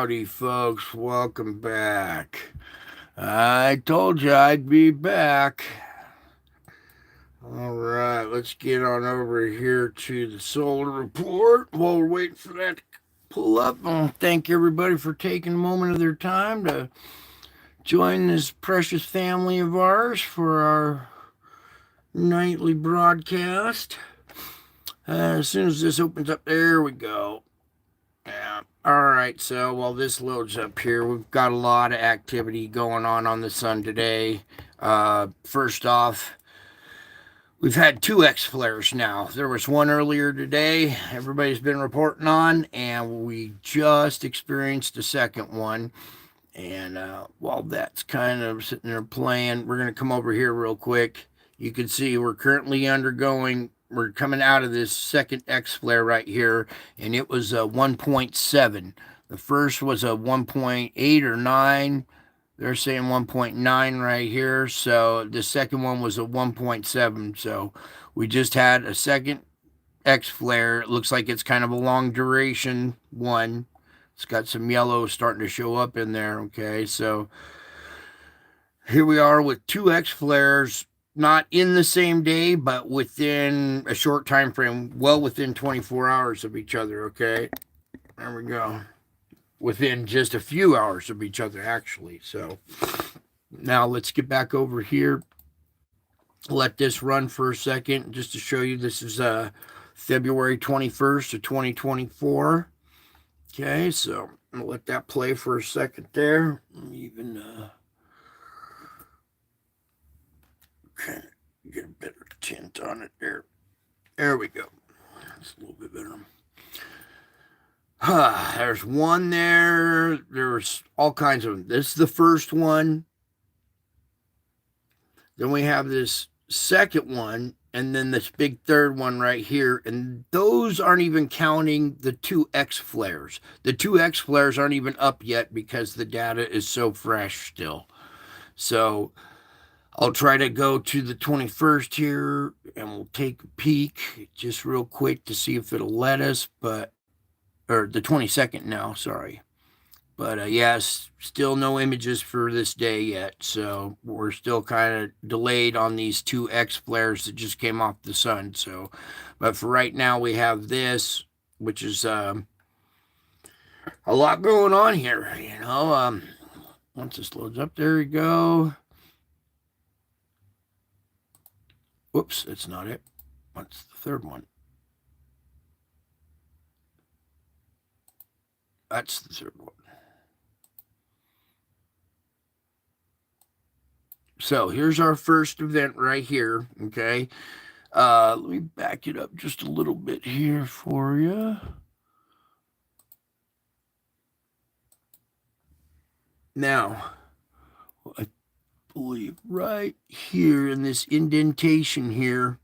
Howdy, folks. Welcome back. I told you I'd be back. All right, let's get on over here to the solar report while we're waiting for that to pull up. I want to thank everybody for taking a moment of their time to join this precious family of ours for our nightly broadcast. As soon as this opens up, there we go. Yeah. All right. So while this loads up here, we've got a lot of activity going on the sun today. First off, we've had two X flares now. There was one earlier today, everybody's been reporting on, and we just experienced a second one. And while that's kind of sitting there playing, we're going to come over here real quick. You can see we're currently we're coming out of this second X flare right here, and it was a 1.7. The first was a 1.8 or 9. They're saying 1.9 right here. So the second one was a 1.7. So we just had a second X flare. It looks like it's kind of a long duration one. It's got some yellow starting to show up in there. Okay, so here we are with two X flares, not in the same day, but within a short time frame, well within 24 hours of each other. Okay, there we go. Within just a few hours of each other, actually. So now let's get back over here. Let this run for a second just to show you this is February 21st of 2024. Okay, so I'm gonna let that play for a second there. Even kind of get a better tint on it there. There we go. It's a little bit better. There's one there. There's all kinds of them. This is the first one. Then we have this second one, and then this big third one right here. And those aren't even counting the two X flares. The two X flares aren't even up yet because the data is so fresh still. So I'll try to go to the 21st here, and we'll take a peek just real quick to see if it'll let us, or the 22nd now, sorry. But yes, still no images for this day yet. So we're still kind of delayed on these two X flares that just came off the sun. So, but for right now, we have this, which is a lot going on here. Once this loads up, there we go. Whoops, that's not it. What's the third one? That's the third one. So here's our first event right here. Okay. Let me back it up just a little bit here for you. Now, I believe right here in this indentation here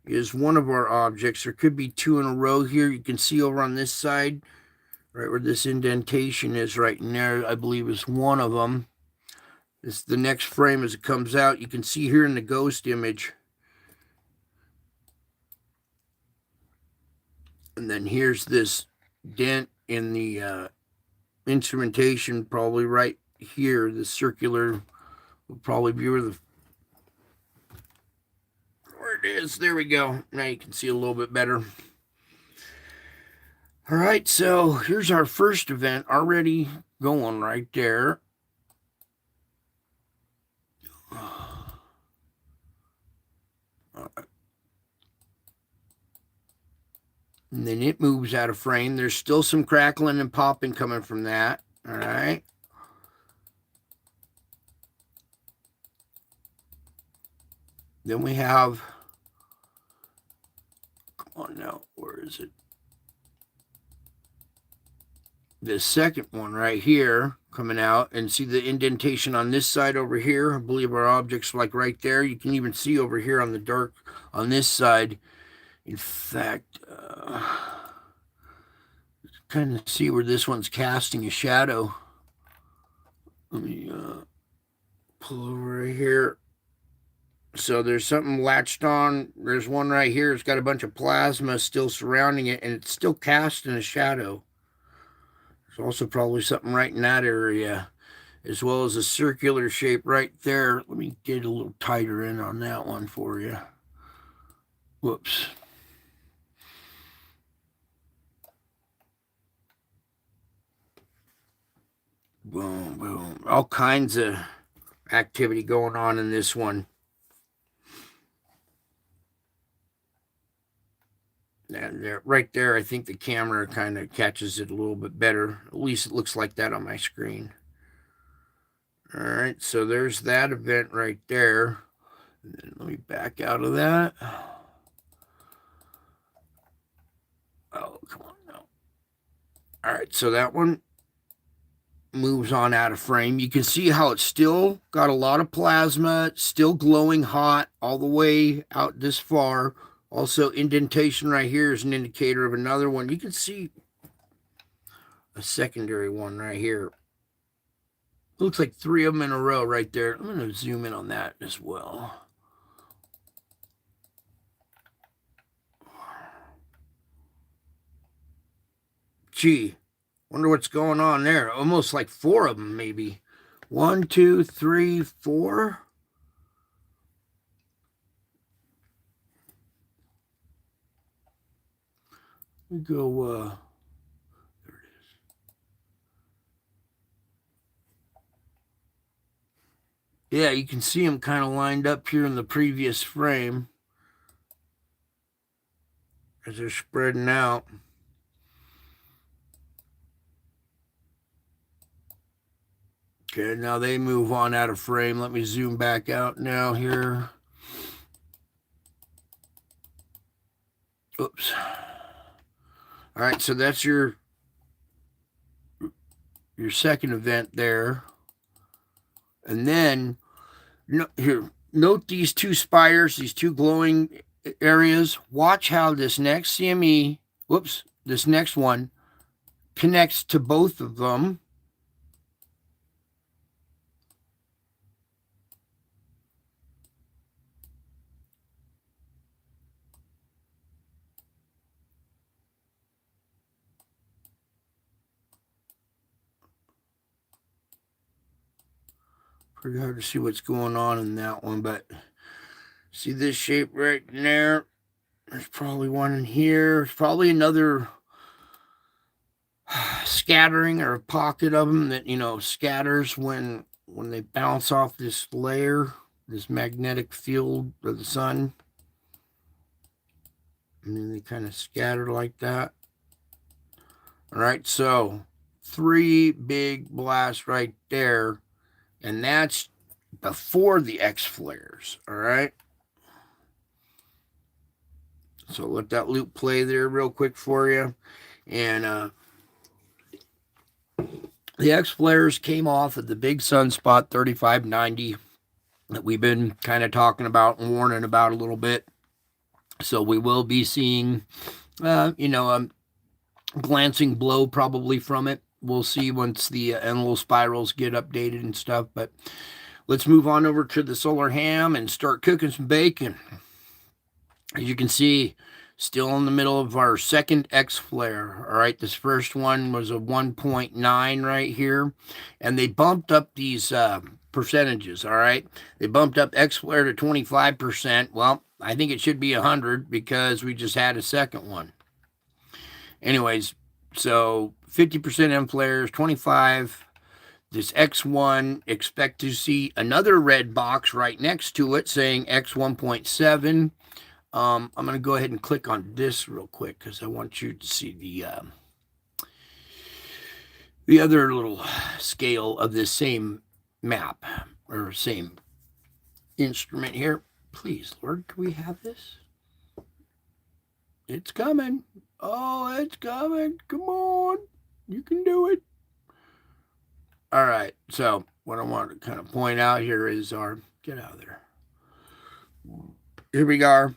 is one of our objects. There could be two in a row here. You can see over on this side, right where this indentation is right in there, I believe is one of them. This is the next frame as it comes out. You can see here in the ghost image. And then here's this dent in the instrumentation, probably right here. The circular will probably be where it is. There we go. Now you can see a little bit better. All right, so here's our first event already going right there. And then it moves out of frame. There's still some crackling and popping coming from that. All right. Then we have, come on now, where is it? This second one right here coming out, and see the indentation on this side over here. I believe our object's like right there. You can even see over here on the dark on this side. In fact, kind of see where this one's casting a shadow. Let me pull over here. So there's something latched on. There's one right here. It's got a bunch of plasma still surrounding it, and it's still casting a shadow. There's also probably something right in that area, as well as a circular shape right there. Let me get a little tighter in on that one for you. Whoops. Boom, boom. All kinds of activity going on in this one. And there, right there, I think the camera kind of catches it a little bit better. At least it looks like that on my screen. All right, so there's that event right there. And then let me back out of that. Oh, come on now. All right, so that one moves on out of frame. You can see how it's still got a lot of plasma, still glowing hot all the way out this far. Also, indentation right here is an indicator of another one. You can see a secondary one right here. Looks like 3 of them in a row right there. I'm going to zoom in on that as well. Gee, wonder what's going on there. Almost like 4 of them, maybe. 1, 2, 3, 4. We go, there it is. Yeah, you can see them kind of lined up here in the previous frame as they're spreading out. Okay, now they move on out of frame. Let me zoom back out now here. Oops. All right, so that's your second event there. And then here, note these 2 spires, these 2 glowing areas. Watch how this next CME, this next one connects to both of them. Pretty hard to see what's going on in that one, but see this shape right in there? There's probably one in here. There's probably another scattering or a pocket of them that, scatters when they bounce off this layer, this magnetic field of the sun. And then they kind of scatter like that. All right, so 3 big blasts right there. And that's before the X flares, all right? So let that loop play there real quick for you. And the X flares came off of the big sunspot 3590 that we've been kind of talking about and warning about a little bit. So we will be seeing, glancing blow probably from it. We'll see once the Enlil spirals get updated and stuff. But let's move on over to the solar ham and start cooking some bacon. As you can see, still in the middle of our second X flare. All right, this first one was a 1.9 right here. And they bumped up these percentages, all right? They bumped up X flare to 25%. Well, I think it should be 100 because we just had a second one. Anyways, so 50% M flares, 25. This X1, expect to see another red box right next to it saying X1.7. I'm going to go ahead and click on this real quick because I want you to see the other little scale of this same map or same instrument here. Please, Lord, can we have this? It's coming. Oh, it's coming. Come on. You can do it. All right. So what I want to kind of point out here is our, get out of there. Here we are.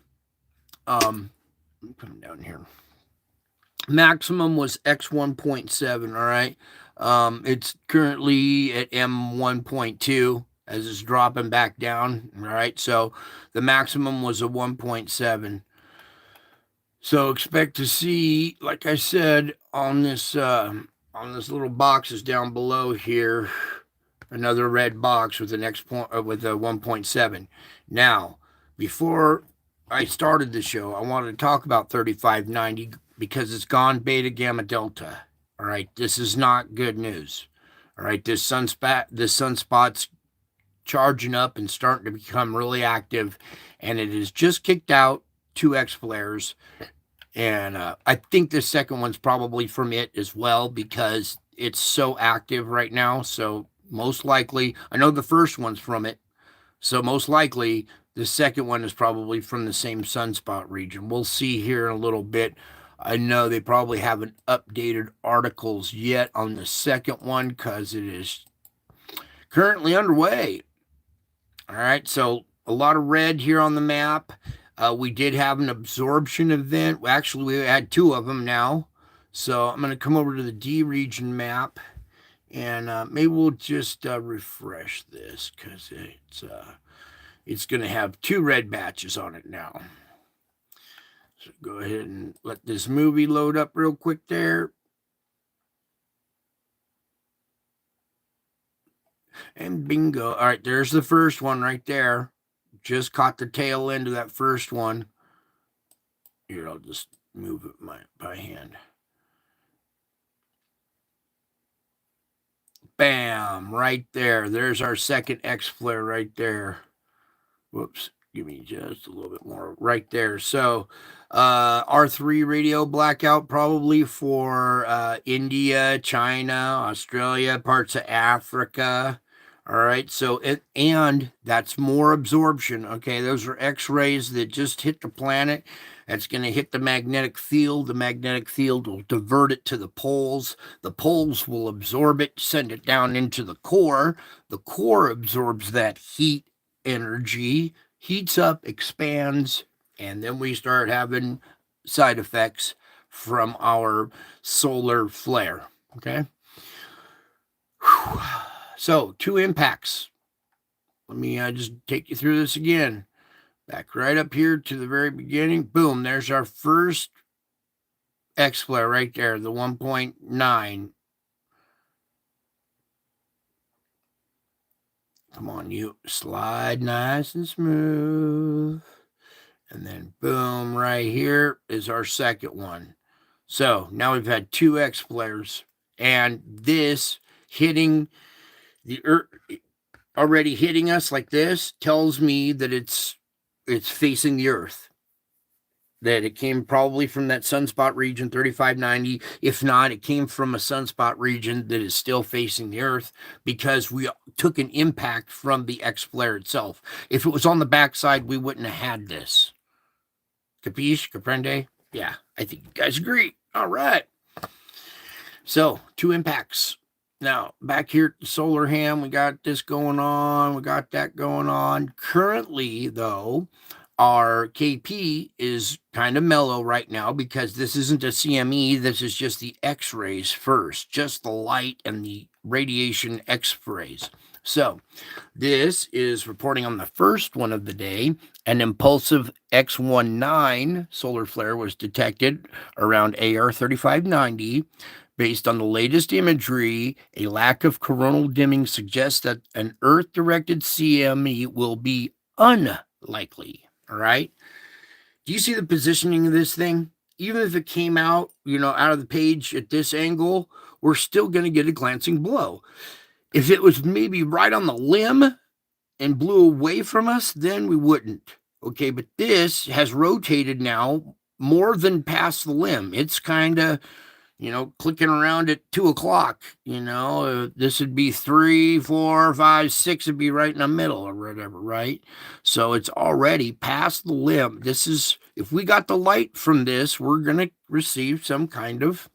Come down here. Maximum was X1.7. All right. It's currently at M1.2 as it's dropping back down. All right. So the maximum was a 1.7. So expect to see, like I said, on this on this little boxes down below here, another red box with an with a 1.7. Now, before I started the show, I wanted to talk about 3590 because it's gone beta gamma delta. All right, this is not good news. All right, this sunspot's charging up and starting to become really active, and it has just kicked out 2 X flares. And I think the second one's probably from it as well because it's so active right now. So most likely, I know the first one's from it. So most likely, the second one is probably from the same sunspot region. We'll see here in a little bit. I know they probably haven't updated articles yet on the second one because it is currently underway. All right, so a lot of red here on the map. We did have an absorption event. Actually, we had 2 of them now. So I'm going to come over to the D region map, and maybe we'll just refresh this because it's going to have 2 red batches on it now. So go ahead and let this movie load up real quick there. And bingo. All right, there's the first one right there. Just caught the tail end of that first one. Here, I'll just move it by hand. Bam, right there. There's our second X flare right there. Whoops, give me just a little bit more right there. So R3 radio blackout probably for India, China, Australia, parts of Africa. All right, so and that's more absorption. Okay, those are X-rays that just hit the planet. That's going to hit the magnetic field. The magnetic field will divert it to the poles. The poles will absorb it, send it down into the core. The core absorbs that heat energy, heats up, expands, and then we start having side effects from our solar flare. Okay. Whew. So 2 impacts. Let me just take you through this again. Back right up here to the very beginning. Boom, there's our first X flare right there, the 1.9. Come on, you slide nice and smooth. And then boom, right here is our second one. So now we've had 2 X flares, and this hitting the earth, already hitting us like this, tells me that it's facing the earth. That it came probably from that sunspot region 3590. If not, it came from a sunspot region that is still facing the earth because we took an impact from the X flare itself. If it was on the backside, we wouldn't have had this. Capiche? Comprende? Yeah, I think you guys agree. All right. So 2 impacts. Now, back here at the Solar Ham, we got this going on. We got that going on. Currently, though, our KP is kind of mellow right now because this isn't a CME. This is just the X-rays first, just the light and the radiation X-rays. So this is reporting on the first one of the day. An impulsive X19 solar flare was detected around AR 3590. Based on the latest imagery, a lack of coronal dimming suggests that an Earth-directed CME will be unlikely. All right. Do you see the positioning of this thing? Even if it came out, out of the page at this angle, we're still going to get a glancing blow. If it was maybe right on the limb and blew away from us, then we wouldn't. Okay, but this has rotated now more than past the limb. It's kind of, clicking around at 2 o'clock. This would be 3, 4, 5, 6 would be right in the middle or whatever, right? So it's already past the limb. This is, if we got the light from this, we're going to receive some kind of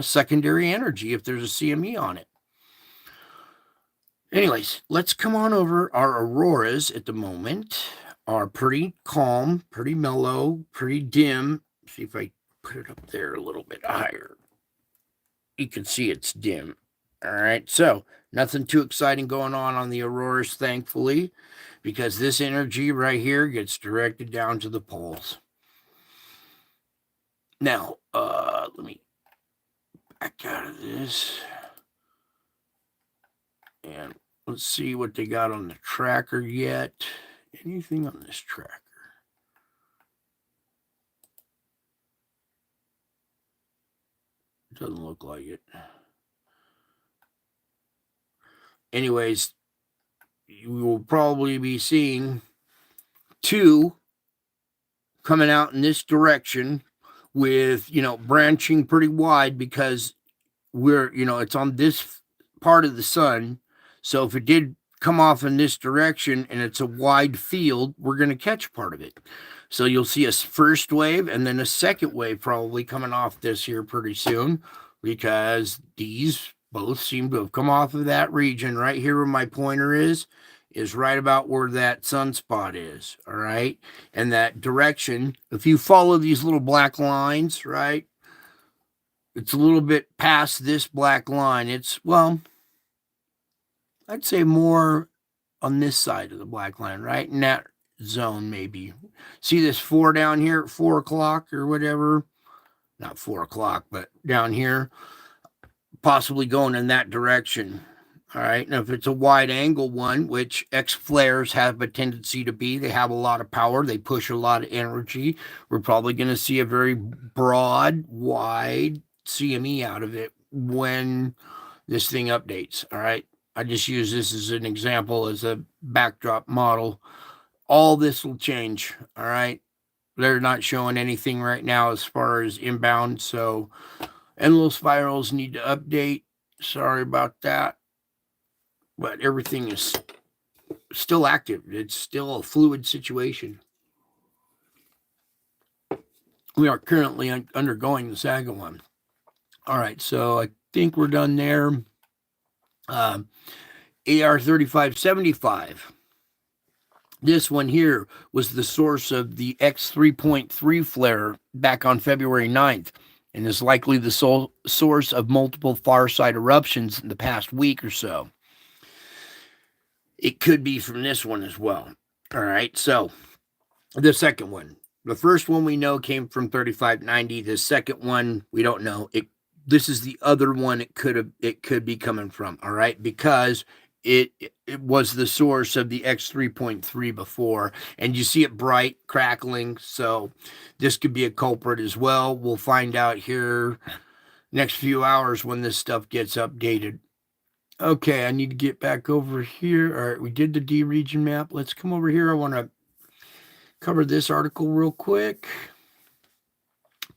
secondary energy if there's a CME on it. Anyways, let's come on over. Our auroras at the moment are pretty calm, pretty mellow, pretty dim. See if I put it up there a little bit higher. You can see it's dim. All right, so nothing too exciting going on the auroras, thankfully, because this energy right here gets directed down to the poles. Now, let me back out of this. And let's see what they got on the tracker yet. Anything on this tracker? Doesn't look like it. Anyways, you will probably be seeing 2 coming out in this direction with, branching pretty wide because we're, it's on this part of the sun. So if it did come off in this direction and it's a wide field, we're going to catch part of it. So you'll see a first wave and then a second wave probably coming off this here pretty soon, because these both seem to have come off of that region right here where my pointer is right about where that sunspot is. All right. And that direction, if you follow these little black lines, right, it's a little bit past this black line. It's, well, I'd say more on this side of the black line, right in that zone maybe. See this 4 down here at 4 o'clock or whatever? Not 4 o'clock, but down here, possibly going in that direction. All right. Now, if it's a wide angle one, which X flares have a tendency to be, they have a lot of power. They push a lot of energy. We're probably going to see a very broad, wide CME out of it when this thing updates. All right. I just use this as an example, as a backdrop model. All this will change. All right. They're not showing anything right now as far as inbound. So Enlil spirals need to update. Sorry about that. But everything is still active. It's still a fluid situation. We are currently undergoing the Saga one. All right, so I think we're done there. AR3575. This one here was the source of the X3.3 flare back on February 9th, and is likely the source of multiple far side eruptions in the past week or so. It could be from this one as well. All right, so the second one. The first one we know came from 3590. The second one, we don't know. This is the other one it could be coming from, all right? Because it was the source of the X3.3 before, and you see it bright, crackling, so this could be a culprit as well. We'll find out here next few hours when this stuff gets updated. Okay, I need to get back over here. All right, we did the D region map. Let's come over here. I want to cover this article real quick.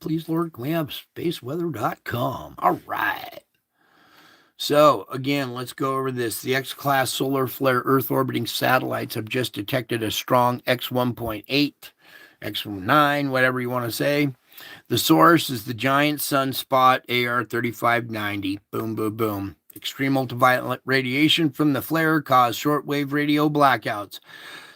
Please, Lord, can we have spaceweather.com? All right. So, again, let's go over this. The X-class solar flare Earth-orbiting satellites have just detected a strong X1.8, X19, whatever you want to say. The source is the giant sunspot AR3590. Boom, boom, boom. Extreme ultraviolet radiation from the flare caused shortwave radio blackouts.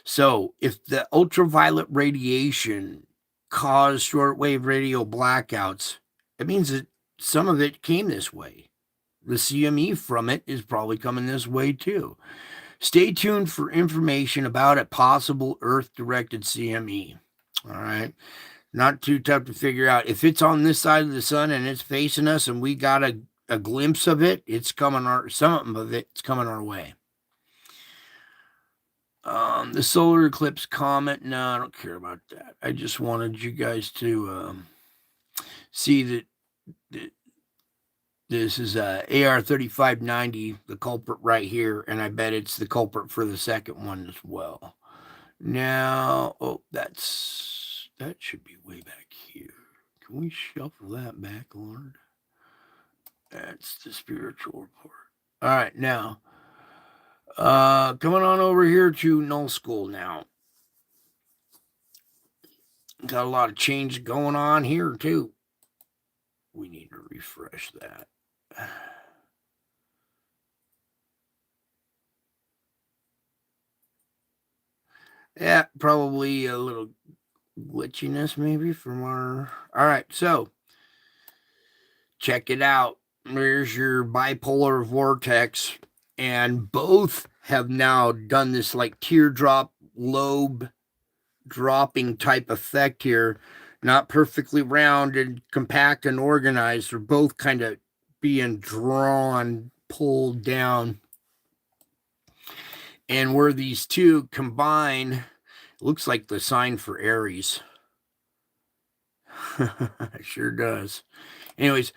So, if the ultraviolet radiation caused shortwave radio blackouts, it means that some of it came this way. The CME from it is probably coming this way too. Stay tuned for information about a possible Earth-directed CME. All right. Not too tough to figure out. If it's on this side of the sun and it's facing us and we got a glimpse of it, it's coming some of it's coming our way. The solar eclipse comet. No, I don't care about that. I just wanted you guys to see that this is AR3590, the culprit right here, and I bet it's the culprit for the second one as well. Now, that should be way back here. Can we shuffle that back, Lord? That's the spiritual report. All right, now, coming on over here to Null School now. Got a lot of change going on here, too. We need to refresh that. Yeah, probably a little glitchiness maybe from our... All right, so check it out. There's your bipolar vortex, and both have now done this like teardrop lobe dropping type effect here. Not perfectly round and compact and organized. They're both kind of being drawn, pulled down. And where these two combine, looks like the sign for Aries. It sure does. Anyways,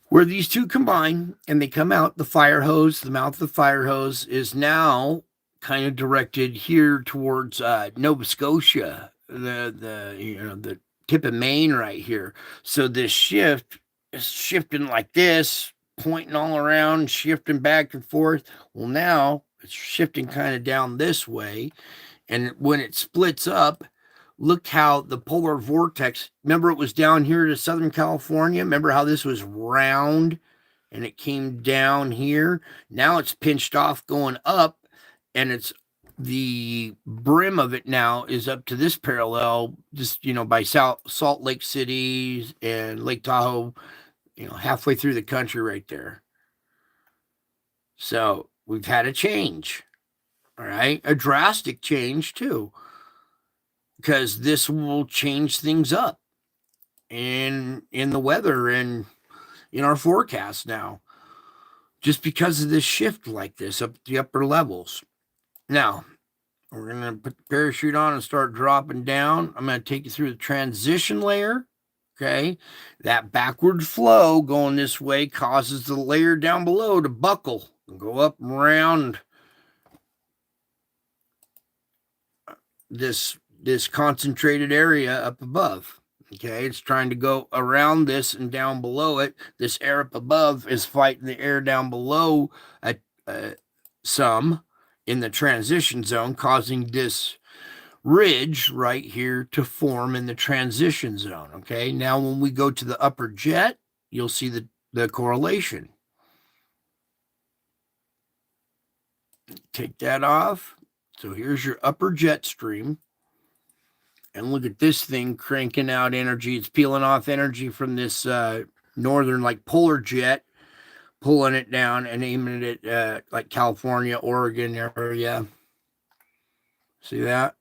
where these two combine and they come out, the fire hose, the mouth of the fire hose is now kind of directed here towards Nova Scotia, the tip of Maine right here. So this shift is shifting like this, pointing all around, shifting back and forth. Well, now it's shifting kind of down this way. And when it splits up, look how the polar vortex, remember it was down here to Southern California? Remember how this was round and it came down here? Now it's pinched off going up, and it's the brim of it now is up to this parallel, just, by Salt Lake City and Lake Tahoe, halfway through the country right there. So we've had a change, all right? A drastic change too, because this will change things up in the weather and in our forecast now, just because of this shift like this up the upper levels. Now, we're going to put the parachute on and start dropping down. I'm going to take you through the transition layer. Okay, that backward flow going this way causes the layer down below to buckle and go up and around this concentrated area up above. Okay, it's trying to go around this and down below it. This air up above is fighting the air down below some in the transition zone, causing this ridge right here to form in the transition zone. Okay, now when we go to the upper jet, you'll see the correlation. Take that off. So here's your upper jet stream. And look at this thing cranking out energy. It's peeling off energy from this northern, like polar jet, pulling it down and aiming it at like California, Oregon area. See that?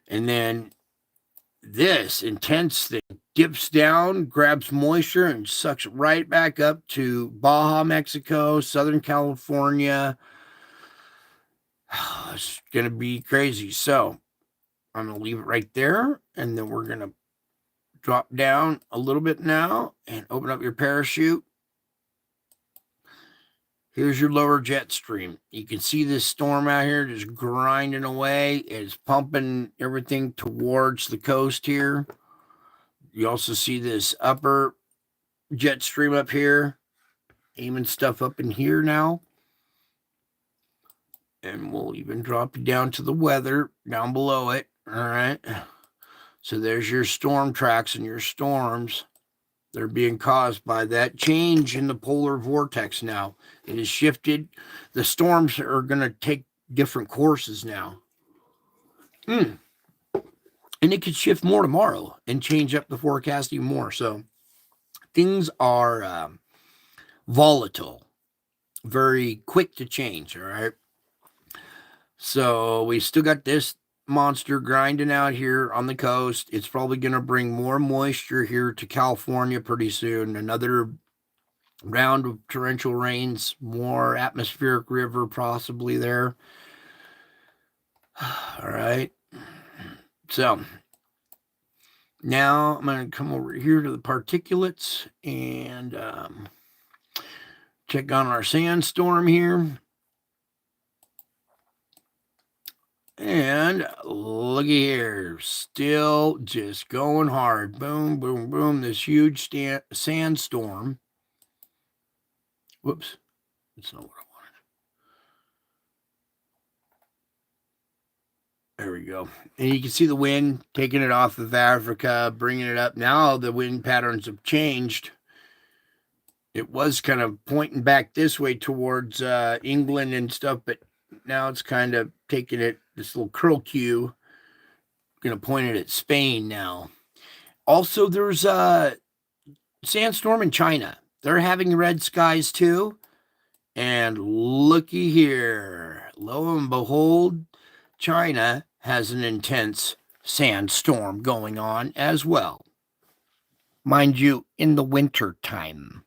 And then this intense thing dips down, grabs moisture, and sucks right back up to Baja, Mexico, Southern California. It's going to be crazy. So I'm going to leave it right there, and then we're going to drop down a little bit now and open up your parachute. Here's your lower jet stream. You can see this storm out here just grinding away. It's pumping everything towards the coast here. You also see this upper jet stream up here, aiming stuff up in here now. And we'll even drop you down to the weather down below it. All right. So there's your storm tracks and your storms. They're being caused by that change in the polar vortex now. It has shifted. The storms are going to take different courses now. And it could shift more tomorrow and change up the forecast even more. So things are volatile, very quick to change, all right? So we still got this monster grinding out here on the coast. It's probably going to bring more moisture here to California pretty soon. Another round of torrential rains, more atmospheric river possibly there. All right. So now I'm going to come over here to the particulates and check on our sandstorm here. And looky here, still just going hard. Boom, boom, boom. This huge sandstorm. Whoops. That's not what I wanted. There we go. And you can see the wind taking it off of Africa, bringing it up. Now the wind patterns have changed. It was kind of pointing back this way towards England and stuff, but now it's kind of taking it, this little curlicue, going to point it at Spain now. Also, there's a sandstorm in China. They're having red skies too. And looky here, lo and behold, China has an intense sandstorm going on as well. Mind you, in the winter time.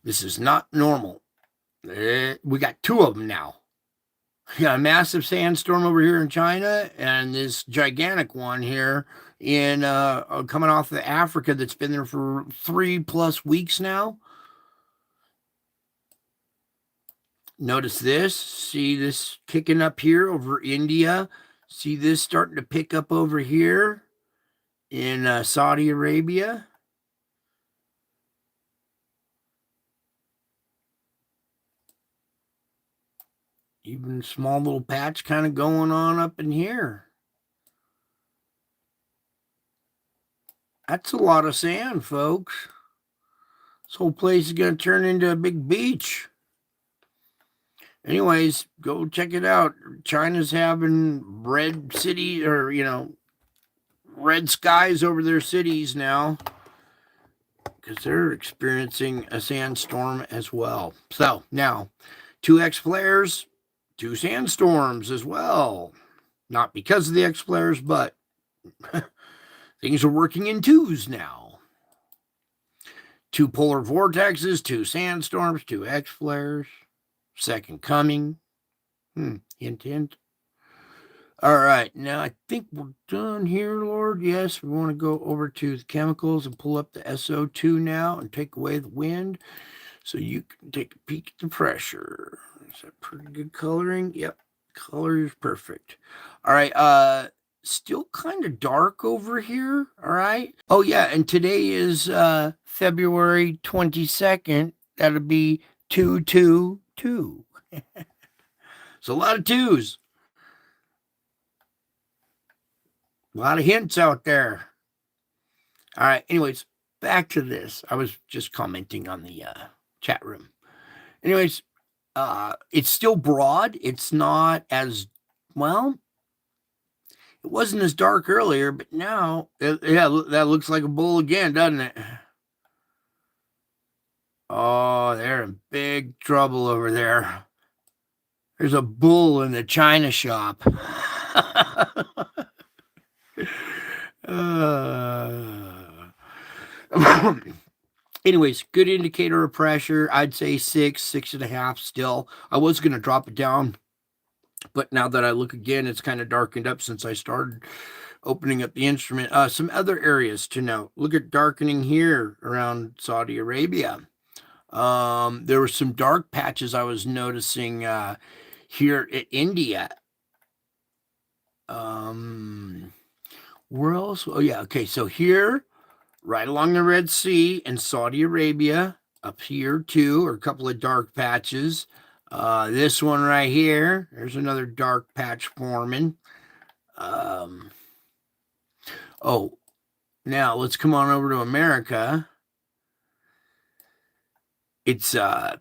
This is not normal. We got two of them now. We got a massive sandstorm over here in China, and this gigantic one here in coming off of Africa that's been there for 3+ weeks now. Notice this. See this kicking up here over India. See this starting to pick up over here in Saudi Arabia. Even a small little patch kind of going on up in here. That's a lot of sand, folks. This whole place is going to turn into a big beach. Anyways, go check it out. China's having red city, or, red skies over their cities now, because they're experiencing a sandstorm as well. So now, 2X flares, 2 sandstorms as well. Not because of the X flares, but things are working in twos now. 2 polar vortexes, 2 sandstorms, 2 X flares. Second coming. Hint, hint. All right, now I think we're done here, Lord. Yes, we want to go over to the chemicals and pull up the SO2 now and take away the wind so you can take a peek at the pressure. Is that pretty good coloring? Yep, color is perfect. All right, still kind of dark over here, all right? Oh, yeah, and today is February 22nd. That'll be 222. So a lot of twos. A lot of hints out there. All right, anyways, back to this. I was just commenting on the chat room. Anyways, it's still broad. It's not as, well, it wasn't as dark earlier, but now, yeah, that looks like a bull again, doesn't it? Oh, they're in big trouble over there. There's a bull in the china shop. Anyways, good indicator of pressure. I'd say 6.5 still. I was going to drop it down, but now that I look again, it's kind of darkened up since I started opening up the instrument. Some other areas to note. Look at darkening here around Saudi Arabia. There were some dark patches I was noticing here in India. Where else? Oh, yeah. Okay, so here, right along the Red Sea in Saudi Arabia, up here too, are a couple of dark patches. This one right here, there's another dark patch forming. Oh, now let's come on over to America. It's kind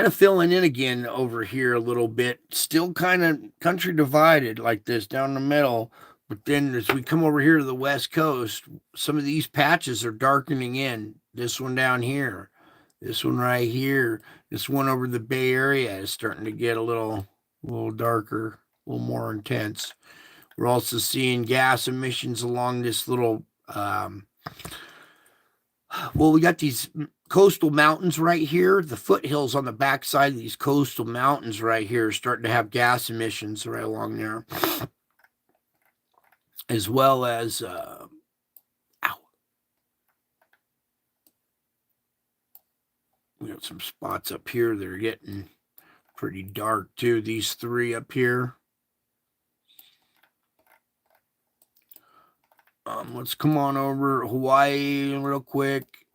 of filling in again over here a little bit. Still kind of country divided like this down the middle. But then as we come over here to the West Coast, some of these patches are darkening in. This one down here, this one right here, this one over the Bay Area is starting to get a little darker, a little more intense. We're also seeing gas emissions along this little, we got these coastal mountains right here. The foothills on the backside of these coastal mountains right here are starting to have gas emissions right along there. As well as, we got some spots up here that are getting pretty dark too. These 3 up here. Let's come on over Hawaii real quick.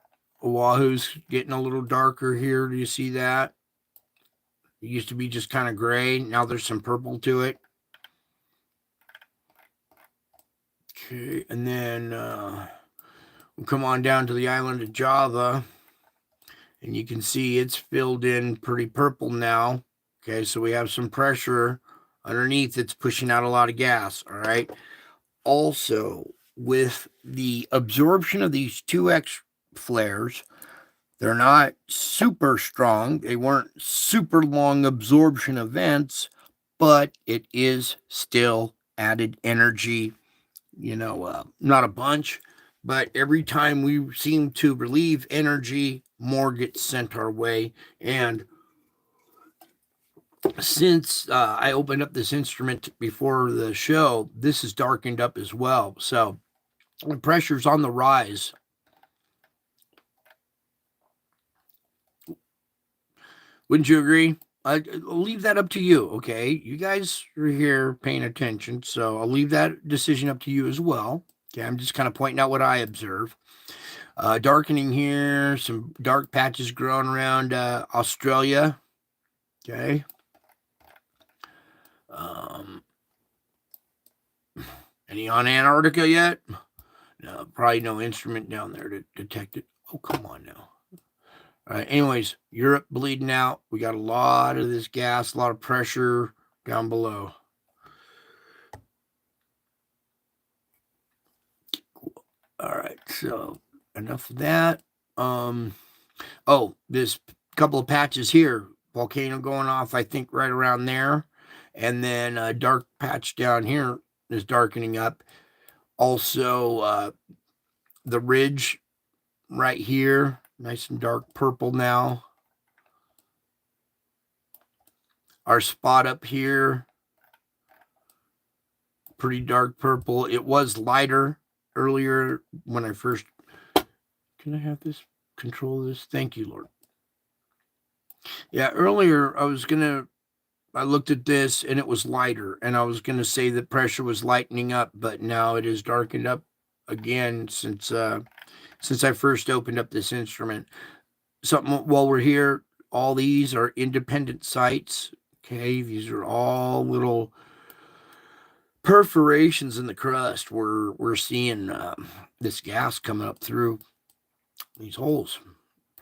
Oahu's getting a little darker here. Do you see that? It used to be just kind of gray. Now there's some purple to it. Okay, and then we'll come on down to the island of Java, and you can see it's filled in pretty purple now. Okay, so we have some pressure underneath. It's pushing out a lot of gas, all right? Also, with the absorption of these 2X flares, they're not super strong. They weren't super long absorption events, but it is still added energy. Not a bunch, but every time we seem to relieve energy more gets sent our way. And since I opened up this instrument before the show, this is darkened up as well. So the pressure's on the rise. Wouldn't you agree? I'll leave that up to you, okay? You guys are here paying attention, so I'll leave that decision up to you as well. Okay, I'm just kind of pointing out what I observe. Darkening here, some dark patches growing around Australia. Okay. Any on Antarctica yet? No, probably no instrument down there to detect it. Oh, come on now. All right. Anyways, Europe bleeding out. We got a lot of this gas, a lot of pressure down below. All right. So enough of that. Oh, this couple of patches here. Volcano going off, I think, right around there. And then a dark patch down here is darkening up. Also, the ridge right here, nice and dark purple now. Our spot up here, pretty dark purple. It was lighter earlier when I first... Can I have this? Control this? Thank you, Lord. Yeah, earlier I looked at this and it was lighter, and I was going to say that pressure was lightening up, but now it is darkened up again since I first opened up this instrument. While we're here, all these are independent sites. Okay, these are all little perforations in the crust. We're seeing this gas coming up through these holes,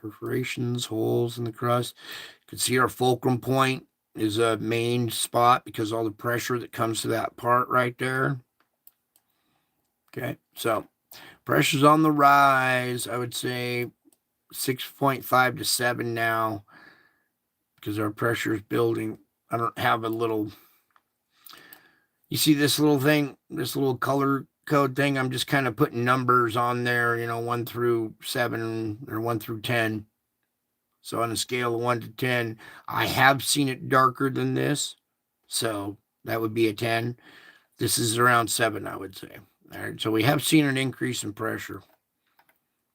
perforations, holes in the crust. You can see our fulcrum point is a main spot because all the pressure that comes to that part right there. Okay, so pressure's on the rise. I would say 6.5 to 7 now because our pressure is building. I don't have a little... You see this little thing, this little color code thing? I'm just kind of putting numbers on there, 1 through 7 or 1 through 10. So on a scale of 1 to 10, I have seen it darker than this. So that would be a 10. This is around 7, I would say. All right. So we have seen an increase in pressure.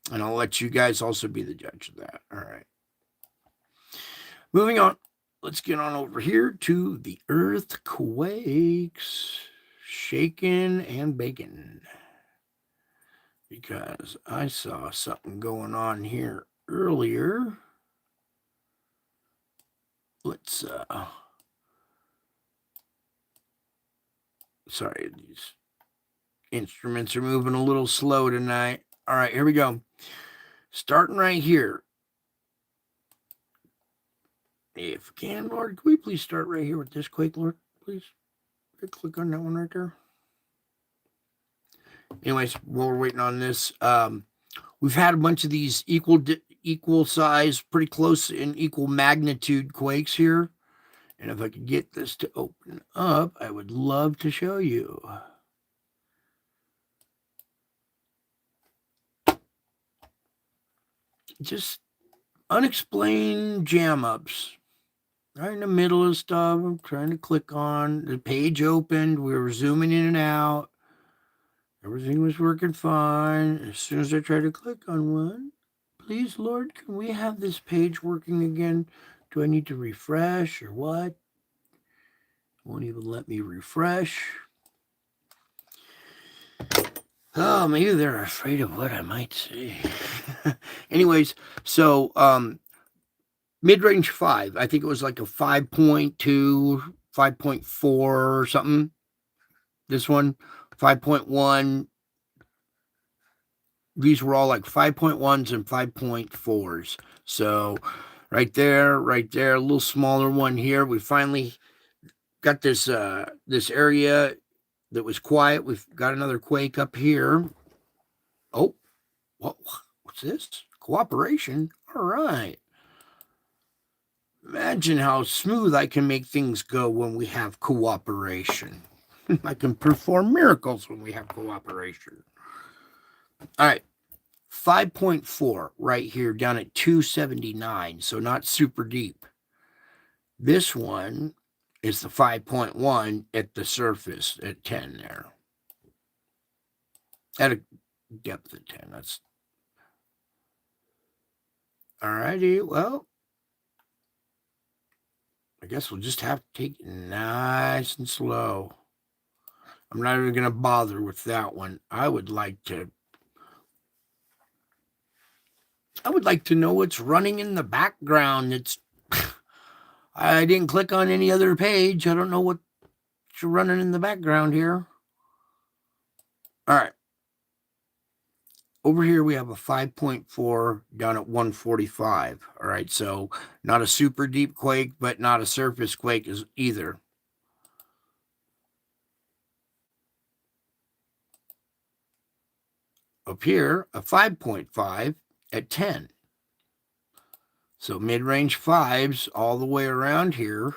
And I'll let you guys also be the judge of that. All right. Moving on. Let's get on over here to the earthquakes. Shaking and baking. Because I saw something going on here earlier. Let's sorry, these instruments are moving a little slow tonight. All right, here we go. Starting right here. If we can, Lord, can we please start right here with this quake, Lord? Please. Click on that one right there. Anyways, while we're waiting on this, we've had a bunch of these equal size, pretty close in equal magnitude quakes here. And if I could get this to open up, I would love to show you. Just unexplained jam ups. Right in the middle of stuff, I'm trying to click on. The page opened. We were zooming in and out. Everything was working fine. As soon as I tried to click on one, please, Lord, can we have this page working again? Do I need to refresh or what? Won't even let me refresh. Oh, maybe they're afraid of what I might say. Anyways, so mid-range 5. I think it was like a 5.2, 5.4 or something. This one, 5.1. These were all like 5.1s and 5.4s. So right there, a little smaller one here. We finally got this this area that was quiet. We've got another quake up here. Oh, what's this? Cooperation. All right. Imagine how smooth I can make things go when we have cooperation. I can perform miracles when we have cooperation. All right. 5.4 right here down at 279, so not super deep. This one is the 5.1 at the surface at 10 there. At a depth of 10. That's all righty. Well, I guess we'll just have to take it nice and slow. I'm not even going to bother with that one. I would like to know what's running in the background. It's I didn't click on any other page. I don't know what's running in the background here. All right. Over here, we have a 5.4 down at 145. All right, so not a super deep quake, but not a surface quake either. Up here, a 5.5 at 10. So mid-range 5s all the way around here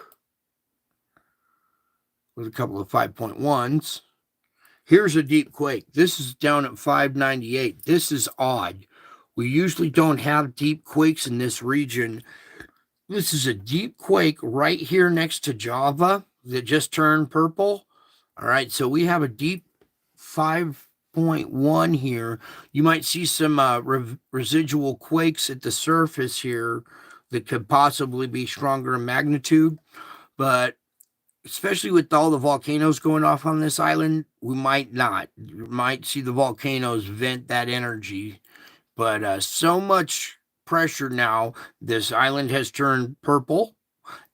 with a couple of 5.1s. Here's a deep quake. This is down at 598. This is odd. We usually don't have deep quakes in this region. This is a deep quake right here next to Java that just turned purple. All right, so we have a deep 5.1 here. You might see some residual quakes at the surface here that could possibly be stronger in magnitude, but especially with all the volcanoes going off on this island, we might not. You might see the volcanoes vent that energy. But so much pressure now, this island has turned purple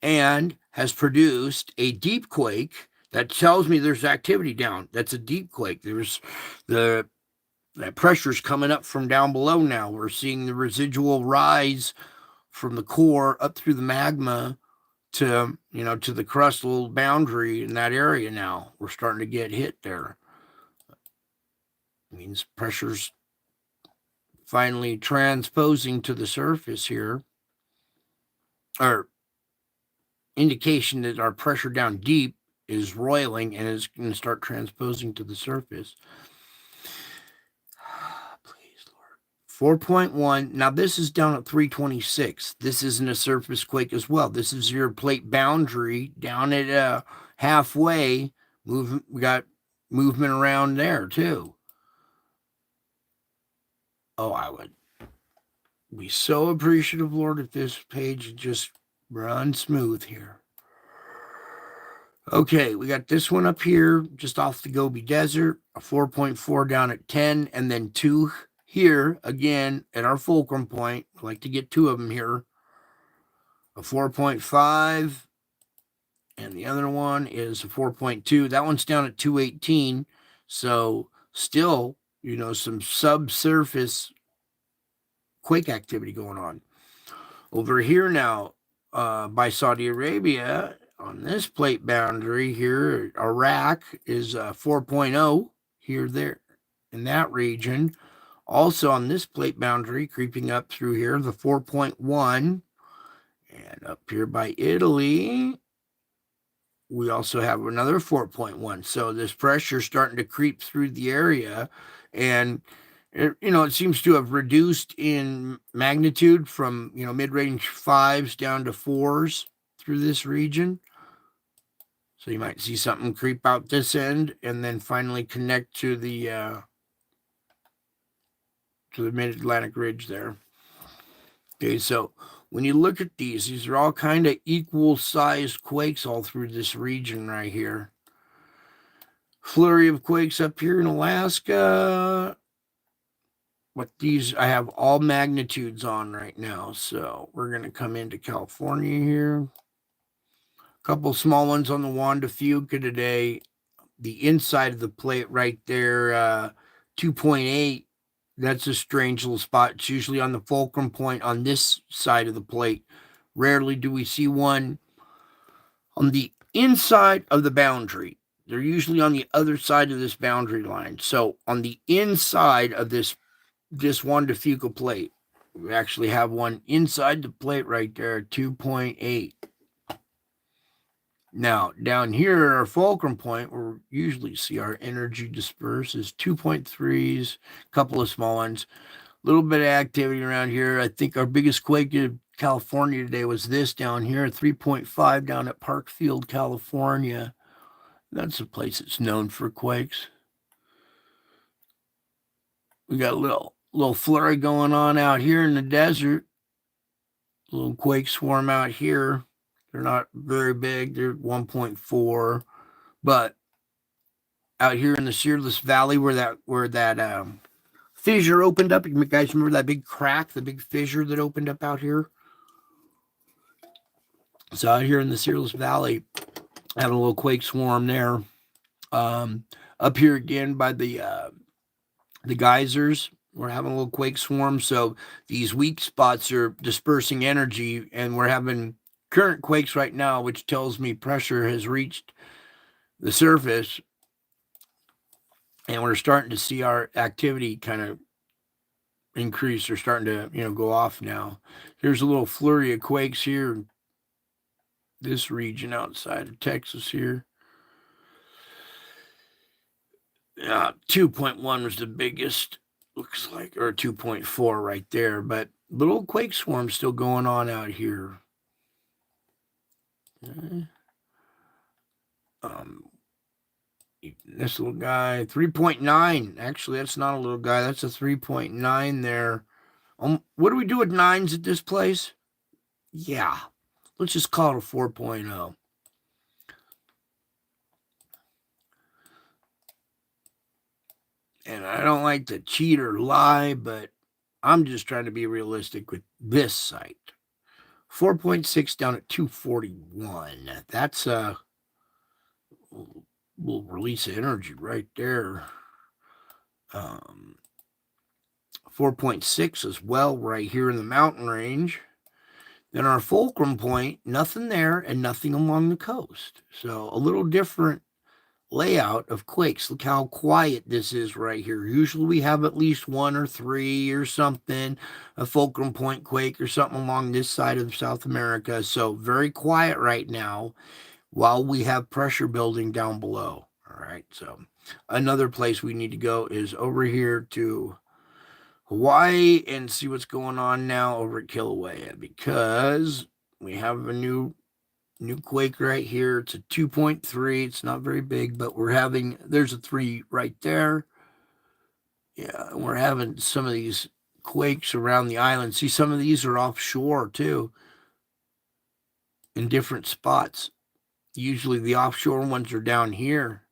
and has produced a deep quake that tells me there's activity down. That's a deep quake. There's that pressure's coming up from down below now. We're seeing the residual rise from the core up through the magma to the crustal boundary in that area now. We're starting to get hit there. It means pressure's finally transposing to the surface here, or indication that our pressure down deep is roiling and is going to start transposing to the surface. Please, Lord. 4.1. Now, this is down at 326. This isn't a surface quake as well. This is your plate boundary down at halfway. We got movement around there, too. Oh, I would be so appreciative, Lord, if this page just run smooth here. Okay, we got this one up here just off the Gobi Desert, a 4.4 down at 10, and then 2 here again at our fulcrum point. I like to get 2 of them here. A 4.5, and the other one is a 4.2. That one's down at 218, so still, some subsurface quake activity going on. Over here now, by Saudi Arabia, on this plate boundary here, Iraq is 4.0 here, there, in that region. Also on this plate boundary, creeping up through here, the 4.1. And up here by Italy, we also have another 4.1. So this pressure is starting to creep through the area, and it seems to have reduced in magnitude from mid-range 5s down to 4s through this region. So you might see something creep out this end and then finally connect to the mid-Atlantic ridge there. Okay, so when you look at these are all kind of equal-sized quakes all through this region right here. Flurry of quakes up here in Alaska. But these, I have all magnitudes on right now. So we're going to come into California here. A couple small ones on the Juan de Fuca today. The inside of the plate right there, 2.8. That's a strange little spot. It's usually on the fulcrum point on this side of the plate. Rarely do we see one on the inside of the boundary. They're usually on the other side of this boundary line. So on the inside of this Juan de Fuca plate, we actually have one inside the plate right there, 2.8. Now, down here at our fulcrum point, where we usually see our energy disperse, is 2.3s, a couple of small ones. little bit of activity around here. I think our biggest quake in California today was this down here, 3.5 down at Parkfield, California. That's a place that's known for quakes. We got a little flurry going on out here in the desert. A little quake swarm out here. They're not very big. They're 1.4, but out here in the Searles Valley, where that fissure opened up. You guys remember that big crack, the big fissure that opened up out here? So out here in the Searles Valley, having a little quake swarm there. Up here again by the geysers, we're having a little quake swarm. So these weak spots are dispersing energy, and we're having current quakes right now, which tells me pressure has reached the surface, and we're starting to see our activity kind of increase. They're starting to, go off now. Here's a little flurry of quakes here, this region outside of Texas here. 2.1 was the biggest, looks like, or 2.4 right there, but little quake swarm still going on out here. Okay. This little guy, 3.9. Actually, that's not a little guy. That's a 3.9 there. What do we do with nines at this place? Yeah, let's just call it a 4.0. And I don't like to cheat or lie, but I'm just trying to be realistic with this site. 4.6 down at 241. That's a little release of energy right there. 4.6 as well right here in the mountain range. Then our fulcrum point, nothing there and nothing along the coast. So a little different layout of quakes. Look how quiet this is right here. Usually we have at least 1 or 3 or something, a fulcrum point quake or something along this side of South America. So very quiet right now while we have pressure building down below. All right, so another place we need to go is over here to Hawaii and see what's going on now over at Kilauea, because we have a new quake right here. It's a 2.3. It's not very big, but there's a 3 right there. Yeah, and we're having some of these quakes around the island. See, some of these are offshore too, in different spots. Usually the offshore ones are down here.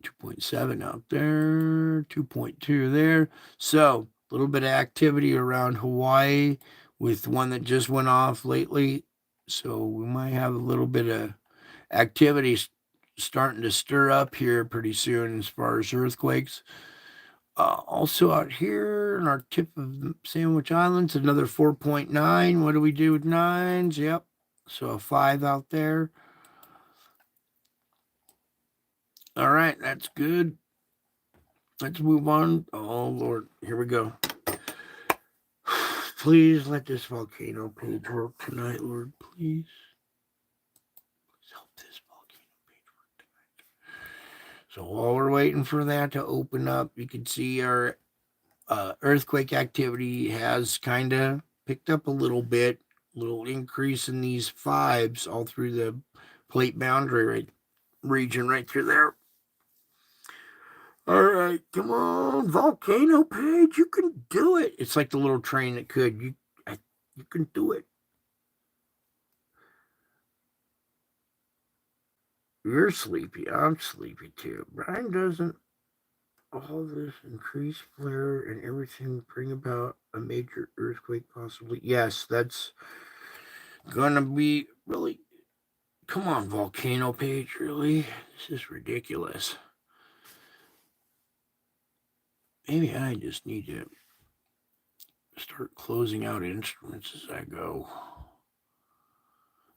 2.7 out there, 2.2 there. So a little bit of activity around Hawaii with one that just went off lately. So we might have a little bit of activity starting to stir up here pretty soon as far as earthquakes. Also out here in our tip of the Sandwich Islands, another 4.9. What do we do with nines? Yep. So a 5 out there. All right, that's good. Let's move on. Oh, Lord. Here we go. Please let this volcano page work tonight, Lord. Please. Please help this volcano page work tonight. So while we're waiting for that to open up, you can see our earthquake activity has kind of picked up a little bit. Little increase in these 5s all through the plate boundary region right through there. All right, come on, volcano page, you can do it. It's like the little train that could. You can do it. You're sleepy. I'm sleepy too. Brian, doesn't all this increased flare and everything bring about a major earthquake possibly? Yes, that's gonna be really. Come on, volcano page, really? This is ridiculous. Maybe I just need to start closing out instruments as I go.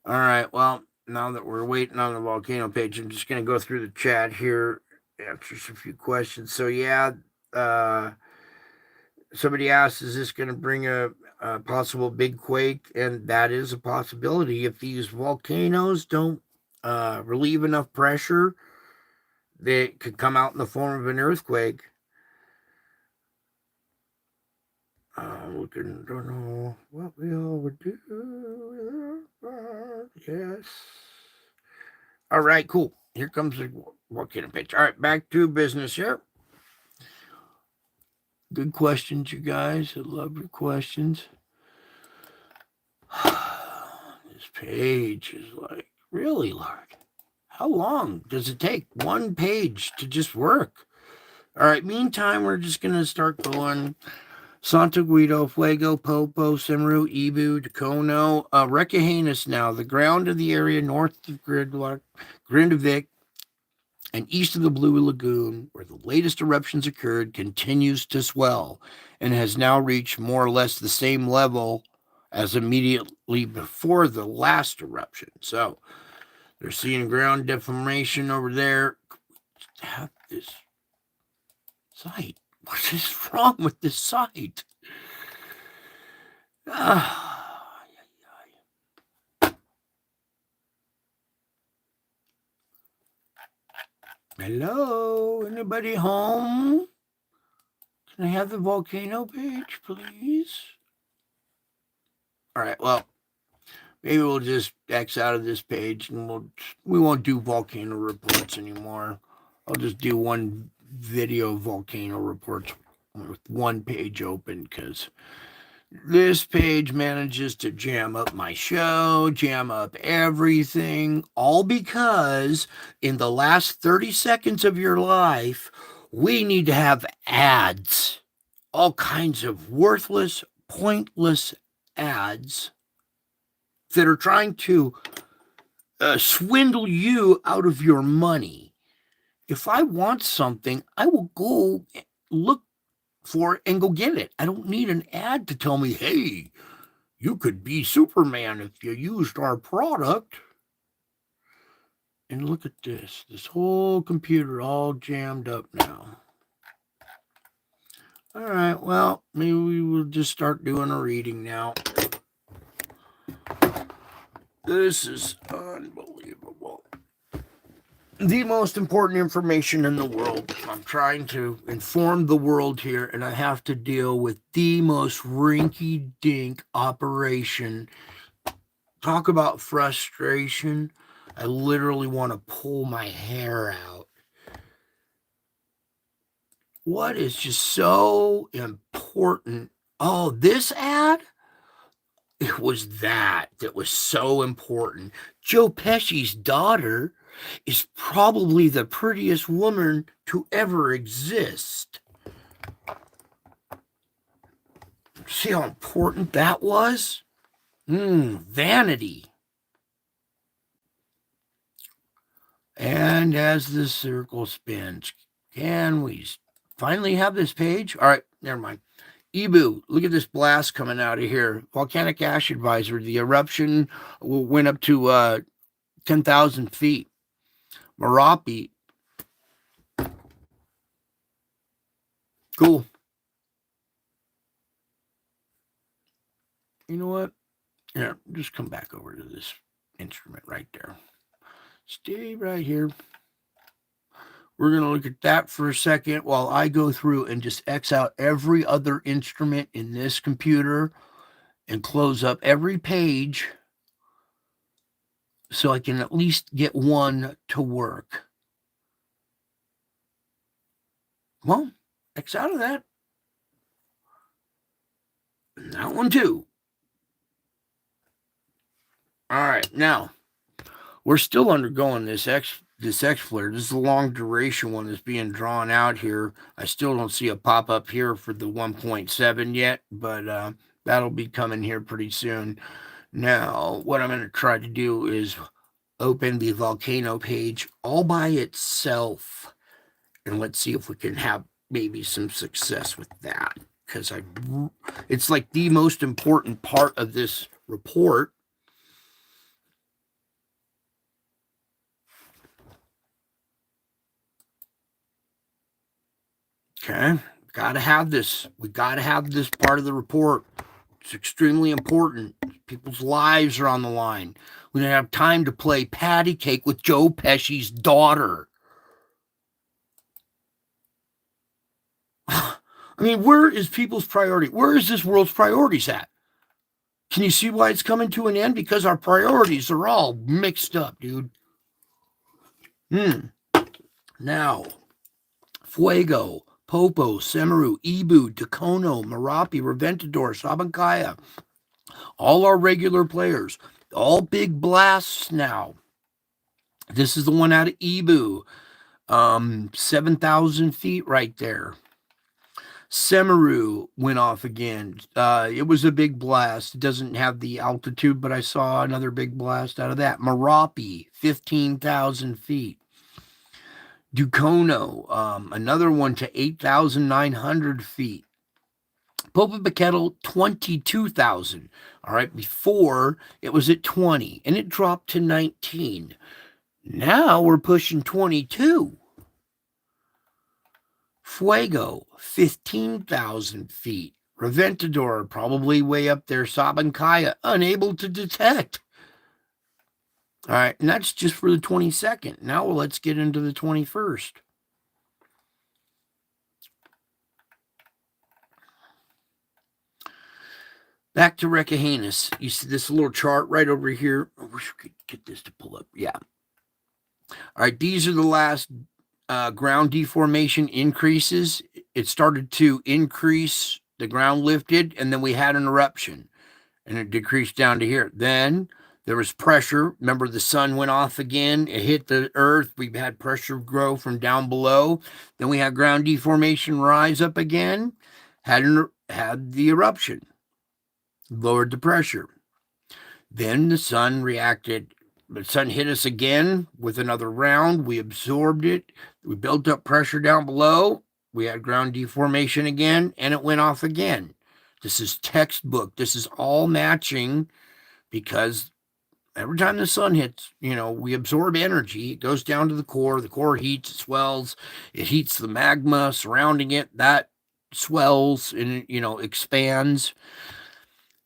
All right, well, now that we're waiting on the volcano page, I'm just going to go through the chat here, answer a few questions. So, yeah, somebody asked, is this going to bring a possible big quake? And that is a possibility. If these volcanoes don't relieve enough pressure, they could come out in the form of an earthquake. Looking, don't know what we all would do. Yes. All right, cool. Here comes the volcano pitch. All right, back to business here. Good questions, you guys. I love your questions. This page is like really large. How long does it take one page to just work? All right, meantime, we're just going to start going. Santo Guido, Fuego, Popo, Simru, Ibu, Dacono, Recahenus now, the ground of the area north of Grindavik and east of the Blue Lagoon, where the latest eruptions occurred, continues to swell and has now reached more or less the same level as immediately before the last eruption. So they're seeing ground deformation over there. Have this site. What is wrong with this site? Hello? Anybody home? Can I have the volcano page, please? All right, well, maybe we'll just X out of this page and we won't do volcano reports anymore. I'll just do one video volcano reports with one page open because this page manages to jam up my show, jam up everything, all because in the last 30 seconds of your life, we need to have ads, all kinds of worthless, pointless ads that are trying to swindle you out of your money. If I want something, I will go look for it and go get it. I don't need an ad to tell me, hey, you could be Superman if you used our product. And look at this whole computer all jammed up now. All right, well, maybe we will just start doing a reading now. This is unbelievable. The most important information in the world. I'm trying to inform the world here, and I have to deal with the most rinky-dink operation. Talk about frustration. I literally want to pull my hair out. What is just so important? Oh, this ad? It was that was so important. Joe Pesci's daughter is probably the prettiest woman to ever exist. See how important that was? Vanity. And as the circle spins, can we finally have this page? All right, never mind. Ibu, look at this blast coming out of here. Volcanic ash advisor. The eruption went up to 10,000 feet. Merapi. Cool. You know what? Yeah, just come back over to this instrument right there. Stay right here. We're going to look at that for a second while I go through and just X out every other instrument in this computer and close up every page so I can at least get one to work. Well, X out of that. And that one too. All right, now we're still undergoing this X flare. This is a long duration one that's being drawn out here. I still don't see a pop up here for the 1.7 yet, but that'll be coming here pretty soon. Now, what I'm going to try to do is open the volcano page all by itself, and let's see if we can have maybe some success with that, because it's like the most important part of this report. Okay, gotta have this. We gotta have this part of the report. It's extremely important. People's lives are on the line. We don't have time to play patty cake with Joe Pesci's daughter. I mean, where is people's priority? Where is this world's priorities at? Can you see why it's coming to an end? Because our priorities are all mixed up, dude. Now, Fuego, Popo, Semeru, Ibu, Dacono, Merapi, Reventador, Sabancaya, all our regular players, all big blasts now. This is the one out of Ibu, 7,000 feet right there. Semeru went off again. It was a big blast. It doesn't have the altitude, but I saw another big blast out of that. Merapi, 15,000 feet. Ducono, another one to 8,900 feet. Popocatépetl, 22,000. All right, before it was at 20, and it dropped to 19. Now we're pushing 22. Fuego, 15,000 feet. Reventador, probably way up there. Sabancaya, unable to detect. All right, and that's just for the 22nd. Now let's get into the 21st. Back to Recahenus. You see this little chart right over here? I wish we could get this to pull up. Yeah. All right, these are the last ground deformation increases. It started to increase, the ground lifted, and then we had an eruption, and it decreased down to here. Then there was pressure. Remember, the sun went off again. It hit the earth. We had pressure grow from down below. Then we had ground deformation rise up again, had the eruption, lowered the pressure. Then the sun reacted. The sun hit us again with another round. We absorbed it. We built up pressure down below. We had ground deformation again, and it went off again. This is textbook. This is all matching, because every time the sun hits, we absorb energy. It goes down to the core. The core heats, it swells. It heats the magma surrounding it. That swells and, expands.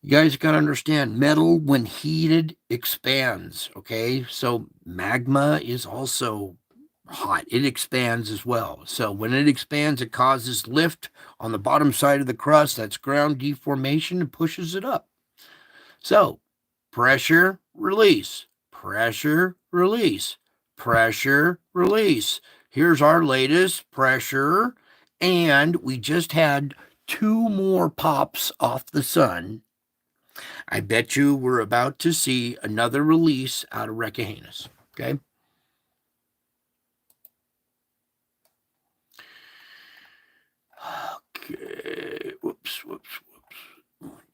You guys got to understand, metal, when heated, expands, okay? So magma is also hot. It expands as well. So when it expands, it causes lift on the bottom side of the crust. That's ground deformation, and pushes it up. So pressure, release, pressure, release, pressure, release. Here's our latest pressure, and we just had 2 more pops off the sun. I bet you we're about to see another release out of Recahenus, okay? Okay, whoops. Went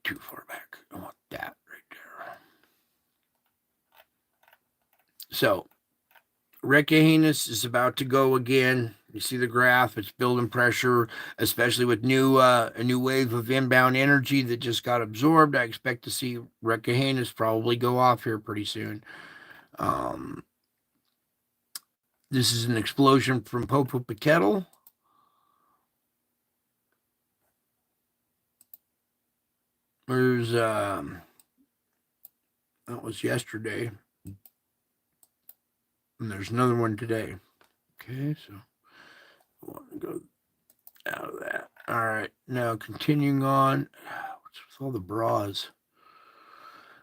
too far back. I want that right there. So, Recahenus is about to go again. You see the graph, it's building pressure, especially with a new wave of inbound energy that just got absorbed. I expect to see Recahenus probably go off here pretty soon. This is an explosion from Popocatépetl. There's that was yesterday. And there's another one today. Okay, so I want to go out of that. All right, now continuing on. What's with all the bras?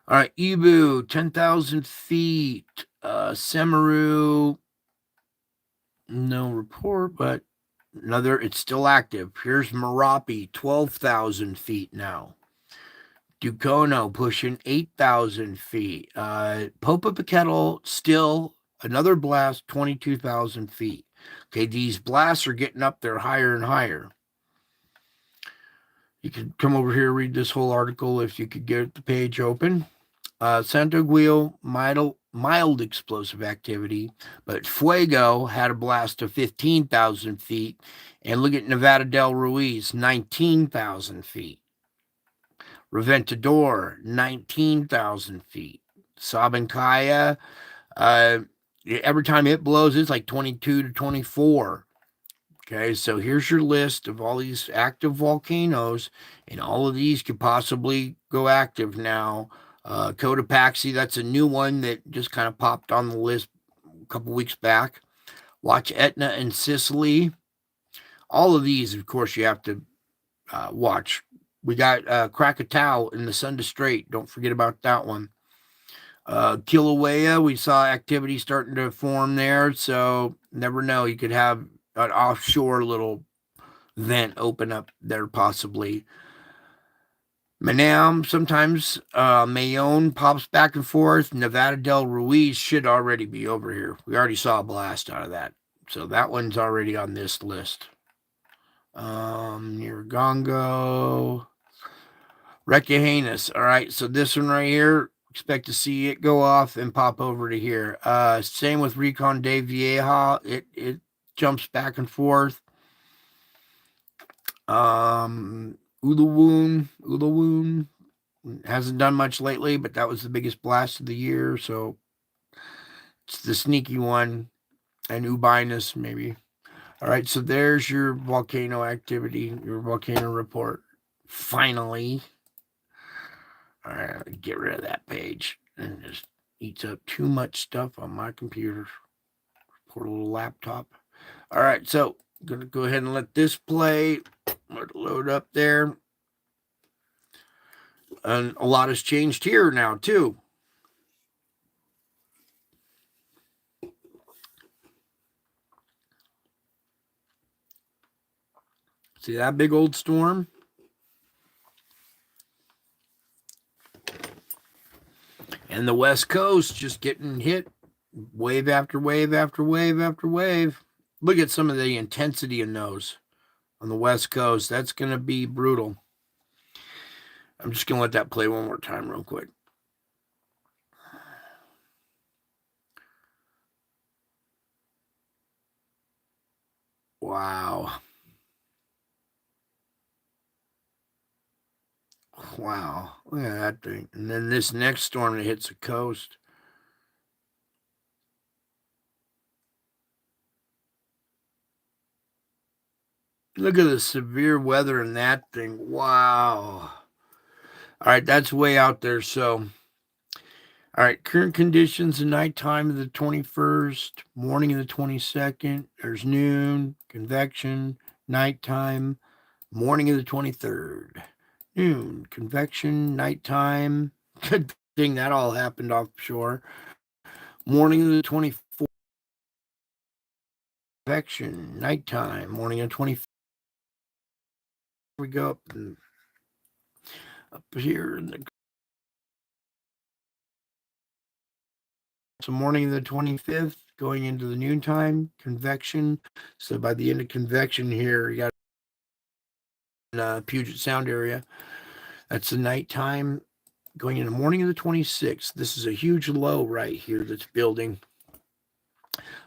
All right, Ibu, 10,000 feet. Semeru, no report, but it's still active. Here's Merapi, 12,000 feet now. Ducono pushing 8,000 feet. Popocatépetl still another blast, 22,000 feet. Okay, these blasts are getting up there higher and higher. You could come over here, read this whole article if you could get the page open. Santo Guillo, mild explosive activity, but Fuego had a blast of 15,000 feet. And look at Nevada del Ruiz, 19,000 feet. Reventador, 19,000 feet. Sabancaya, every time it blows, it's like 22 to 24. Okay, so here's your list of all these active volcanoes, and all of these could possibly go active now. Cotopaxi, that's a new one that just kind of popped on the list a couple weeks back. Watch Etna and Sicily. All of these, of course, you have to watch. We got Krakatoa in the Sunda Strait. Don't forget about that one. Kilauea, we saw activity starting to form there. So never know. You could have an offshore little vent open up there possibly. Manam, sometimes Mayone pops back and forth. Nevada del Ruiz should already be over here. We already saw a blast out of that. So that one's already on this list. Near Gongo. Recahanus. All right, so this one right here, expect to see it go off and pop over to here. Same with Recon de Vieja. It jumps back and forth. Ulawoon hasn't done much lately, but that was the biggest blast of the year, so it's the sneaky one. And Ubinus, maybe. All right, so there's your volcano activity, your volcano report. Finally. All right, get rid of that page. And it just eats up too much stuff on my computer. Poor little laptop. All right, so I'm going to go ahead and let this play. Let it load up there. And a lot has changed here now, too. See that big old storm? And the West Coast just getting hit wave after wave after wave after wave. Look at some of the intensity in those on the West Coast. That's going to be brutal. I'm just going to let that play one more time real quick. Wow. Wow. Look at that thing. And then this next storm that hits the coast. Look at the severe weather in that thing. Wow. All right, that's way out there. So, all right, current conditions, the nighttime of the 21st, morning of the 22nd. There's noon, convection, nighttime, morning of the 23rd. Noon, convection, nighttime. Good thing that all happened offshore. Morning of the 24th. Convection, nighttime, morning of 25th. We go up here in the so morning of the 25th, going into the noontime, convection. So by the end of convection here, you got Puget Sound area. That's the nighttime going into morning of the 26th. This is a huge low right here that's building.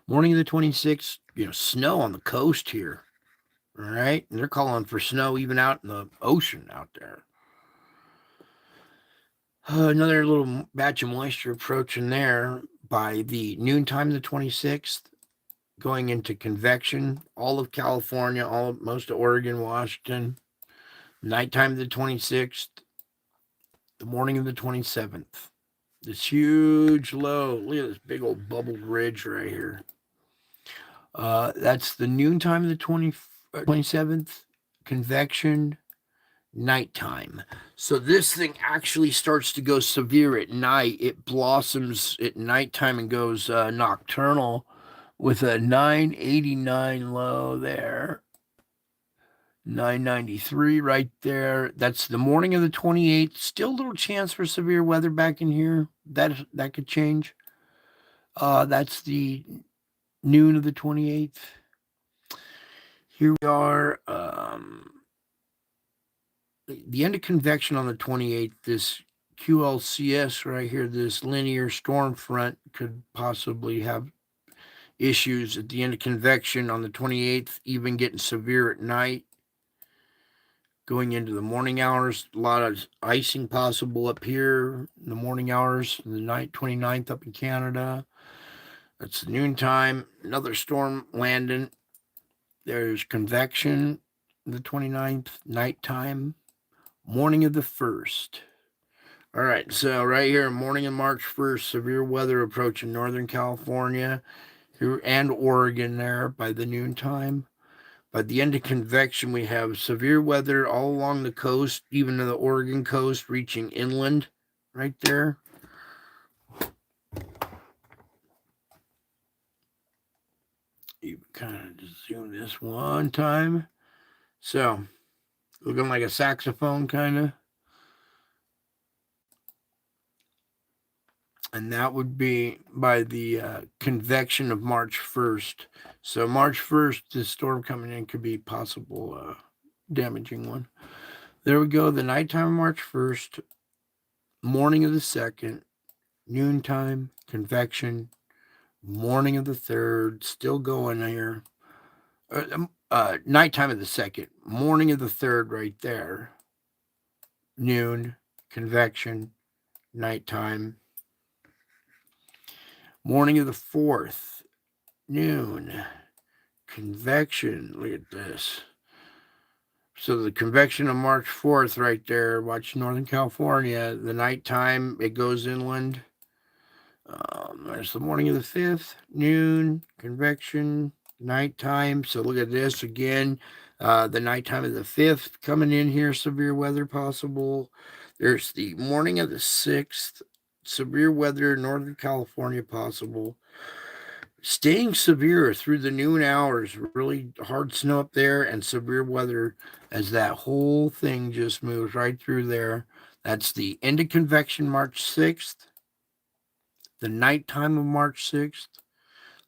Morning of the 26th, snow on the coast here. All right. And they're calling for snow even out in the ocean out there. Another little batch of moisture approaching there by the noontime of the 26th, going into convection, all of California, most of Oregon, Washington. Nighttime of the 26th, the morning of the 27th. This huge low. Look at this big old bubbled ridge right here. That's the noontime of the 27th, convection, nighttime. So this thing actually starts to go severe at night. It blossoms at nighttime and goes nocturnal with a 989 low there. 993 right there. That's the morning of the 28th. Still a little chance for severe weather back in here. That could change. That's the noon of the 28th. Here we are. The end of convection on the 28th, this QLCS right here, this linear storm front could possibly have issues at the end of convection on the 28th, even getting severe at night. Going into the morning hours, a lot of icing possible up here in the morning hours, the night 29th up in Canada. That's the noontime. Another storm landing. There's convection the 29th, nighttime. Morning of the 1st. All right, so right here, morning of March 1st, severe weather approaching Northern California here and Oregon there by the noontime. By the end of convection, we have severe weather all along the coast, even to the Oregon coast, reaching inland right there. You kind of just zoom this one time. So, looking like a saxophone, kind of. And that would be by the convection of March 1st. So March 1st, the storm coming in could be possible damaging one. There we go. The nighttime of March 1st, morning of the 2nd, noontime, convection, morning of the 3rd, still going here. Nighttime of the 2nd, morning of the 3rd right there. Noon, convection, nighttime. Morning of the 4th, noon, convection. Look at this. So the convection of March 4th right there. Watch Northern California. The nighttime, it goes inland. There's the morning of the 5th, noon, convection, nighttime. So look at this again. The nighttime of the 5th coming in here, severe weather possible. There's the morning of the 6th, severe weather, Northern California possible. Staying severe through the noon hours, really hard snow up there and severe weather as that whole thing just moves right through there. That's the end of convection, March 6th, the nighttime of March 6th,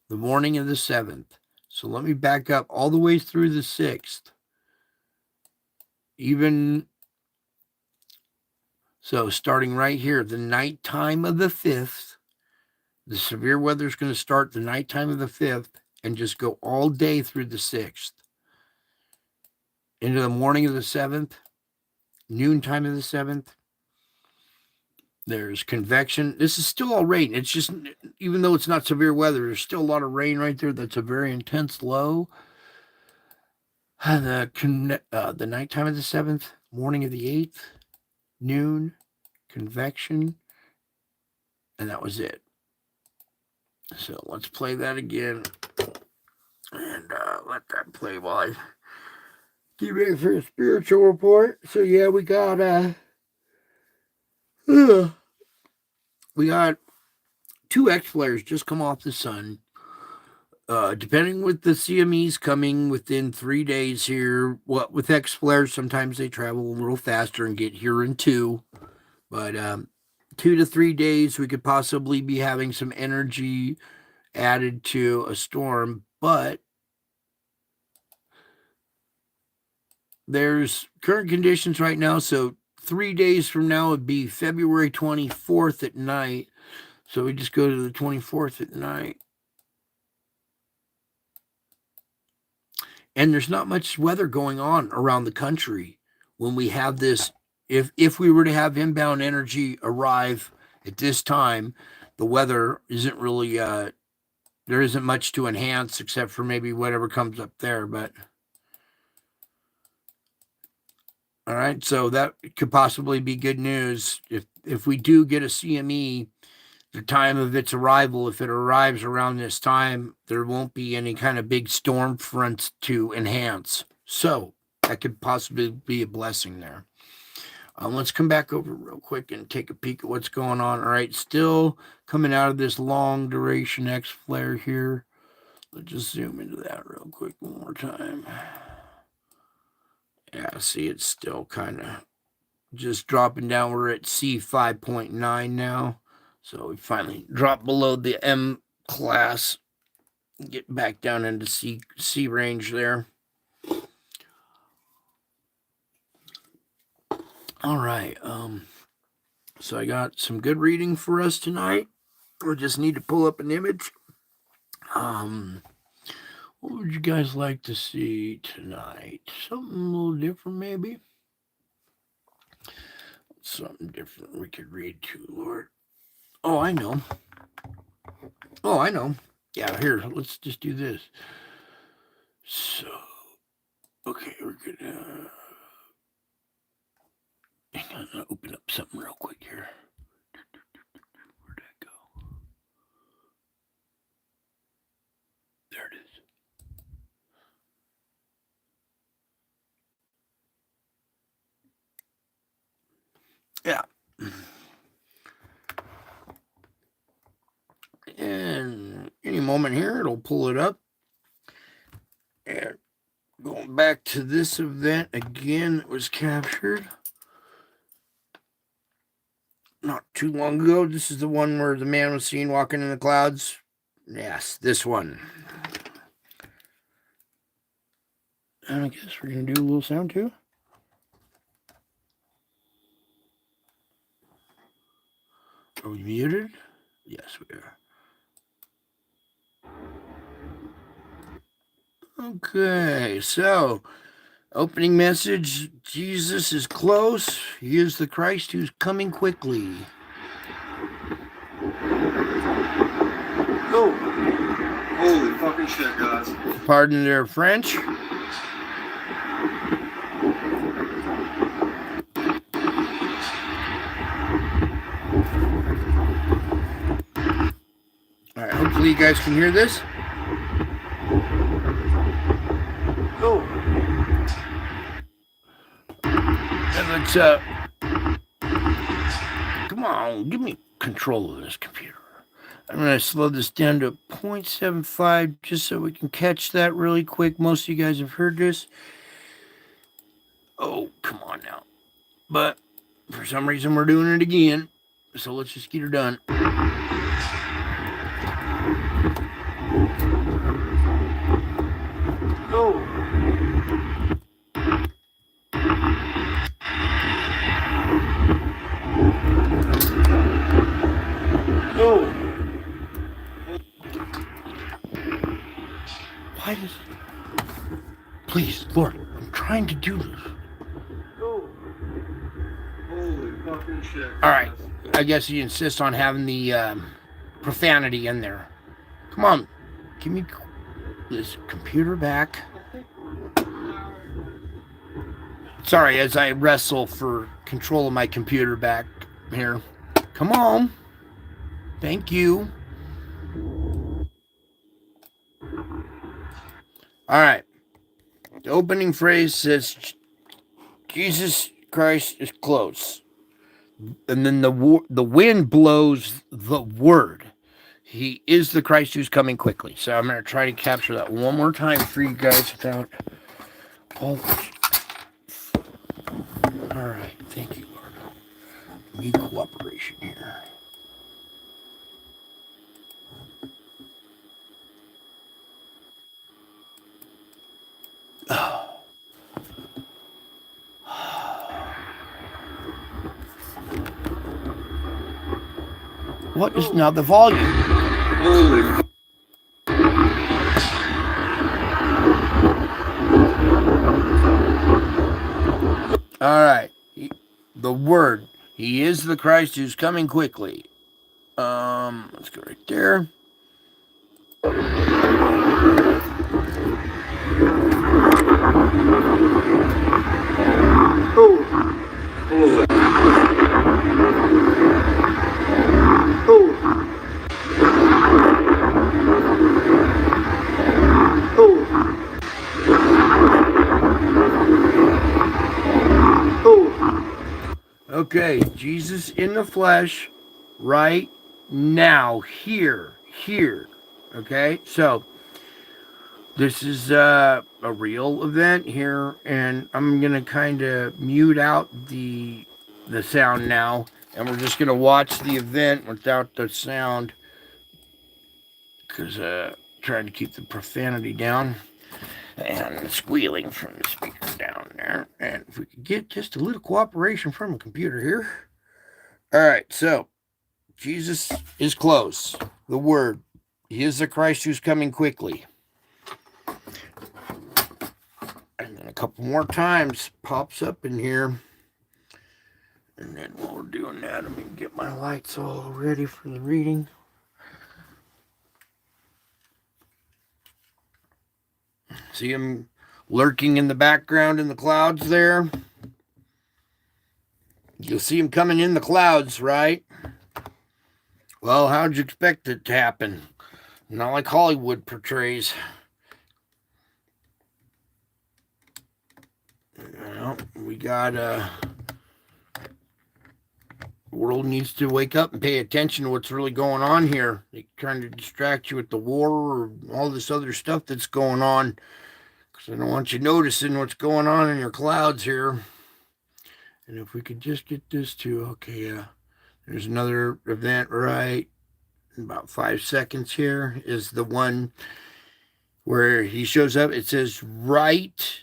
the morning of the 7th. So let me back up all the way through the 6th. So starting right here, the nighttime of the 5th, the severe weather is going to start the nighttime of the 5th and just go all day through the 6th. Into the morning of the 7th, noontime of the 7th. There's convection. This is still all rain. It's just, even though it's not severe weather, there's still a lot of rain right there. That's a very intense low. The nighttime of the 7th, morning of the 8th, noon, convection, and that was it. So let's play that again and let that play while I get ready for a spiritual report. So yeah, we got two X flares just come off the sun. Depending with the CMEs coming within 3 days here, with X flares, sometimes they travel a little faster and get here in 2. But 2 to 3 days, we could possibly be having some energy added to a storm. But there's current conditions right now. So 3 days from now would be February 24th at night. So we just go to the 24th at night. And there's not much weather going on around the country when we have this. If we were to have inbound energy arrive at this time, the weather isn't really, there isn't much to enhance except for maybe whatever comes up there. But all right, so that could possibly be good news. If we do get a CME, the time of its arrival, if it arrives around this time, there won't be any kind of big storm fronts to enhance. So that could possibly be a blessing there. Let's come back over real quick and take a peek at what's going on. All right, still coming out of this long duration X flare here. Let's just zoom into that real quick one more time. Yeah, see, it's still kind of just dropping down. We're at C5.9 now. So we finally dropped below the M class, get back down into C range there. All right. So I got some good reading for us tonight. We just need to pull up an image. What would you guys like to see tonight? Something a little different, maybe? Something different we could read too, Lord. Oh, I know. Yeah, here, let's just do this. So, okay, we're gonna hang on, open up something real quick here. Where'd that go? There it is. Yeah. And any moment here, it'll pull it up. And going back to this event again, it was captured not too long ago. This is the one where the man was seen walking in the clouds. Yes, this one. And I guess we're going to do a little sound too. Are we muted? Yes, we are. Okay, so opening message, Jesus is close. He is the Christ who's coming quickly. Oh, holy fucking shit, guys. Pardon their French. All right, hopefully you guys can hear this. Oh. And let's, come on, give me control of this computer. I'm going to slow this down to 0.75 just so we can catch that really quick. Most of you guys have heard this. Oh, come on now. But for some reason, we're doing it again. So let's just get her done. Oh. Oh. Why does... Please, Lord, I'm trying to do this. Oh. Holy fucking shit. All right. I guess you insist on having the profanity in there. Come on. Give me this computer back. Sorry, as I wrestle for control of my computer back here. Come on. Thank you. All right. The opening phrase says, Jesus Christ is close. And then the wind blows the word. He is the Christ who's coming quickly. So I'm going to try to capture that one more time for you guys without all this. All right. Thank you, Lord. Need cooperation here. Oh. What is now the volume? Holy. All right. The word. He is the Christ who's coming quickly. Let's go right there. Oh. Holy. Oh. Oh. Oh. Okay, Jesus in the flesh, right now, here. Okay, so this is a real event here, and I'm gonna kind of mute out the sound now, and we're just gonna watch the event without the sound, because trying to keep the profanity down and the squealing from the speaker down there. And if we could get just a little cooperation from the computer here. All right, so Jesus is close. The word. He is the Christ who's coming quickly. And then a couple more times pops up in here. And then while we're doing that, let me get my lights all ready for the reading. See him lurking in the background in the clouds there? You'll see him coming in the clouds, right? Well, how'd you expect it to happen? Not like Hollywood portrays. Well, we got The world needs to wake up and pay attention to what's really going on here. They're trying to distract you with the war or all this other stuff that's going on. Because I don't want you noticing what's going on in your clouds here. And if we could just get this to, okay, yeah. There's another event right in about 5 seconds here is the one where he shows up. It says right.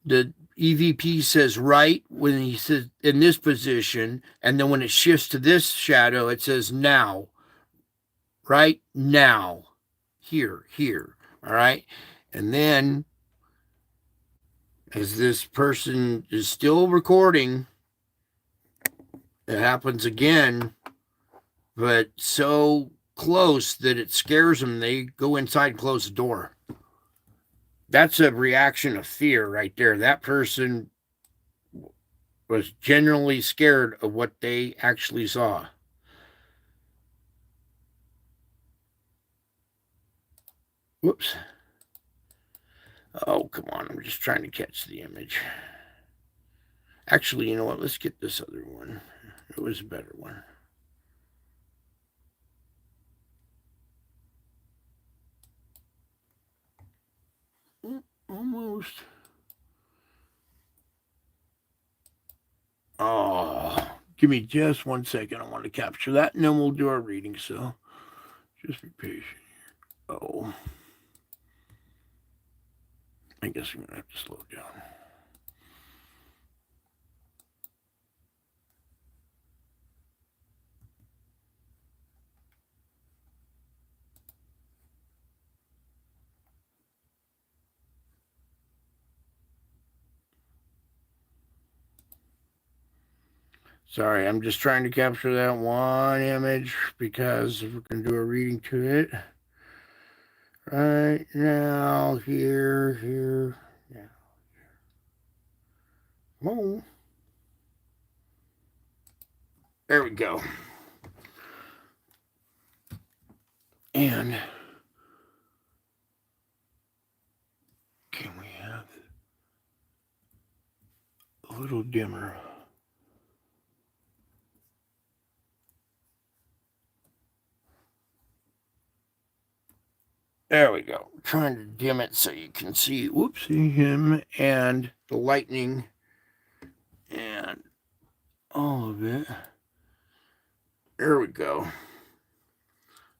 The EVP says right when he says in this position. And then when it shifts to this shadow, it says now. Right now. Here. All right. And then as this person is still recording, it happens again, but so close that it scares them. They go inside and close the door. That's a reaction of fear right there. That person was genuinely scared of what they actually saw. Whoops. Oh, come on. I'm just trying to catch the image. Actually, you know what? Let's get this other one. It was a better one. Almost. Oh, give me just 1 second. I want to capture that, and then we'll do our reading. So just be patient here. Oh, I guess I'm going to have to slow down. Sorry, I'm just trying to capture that one image because we're going to do a reading to it. Right now, here, now. Oh. There we go. And can we have a little dimmer? There we go. I'm trying to dim it so you can see, whoopsie, him and the lightning and all of it. There we go.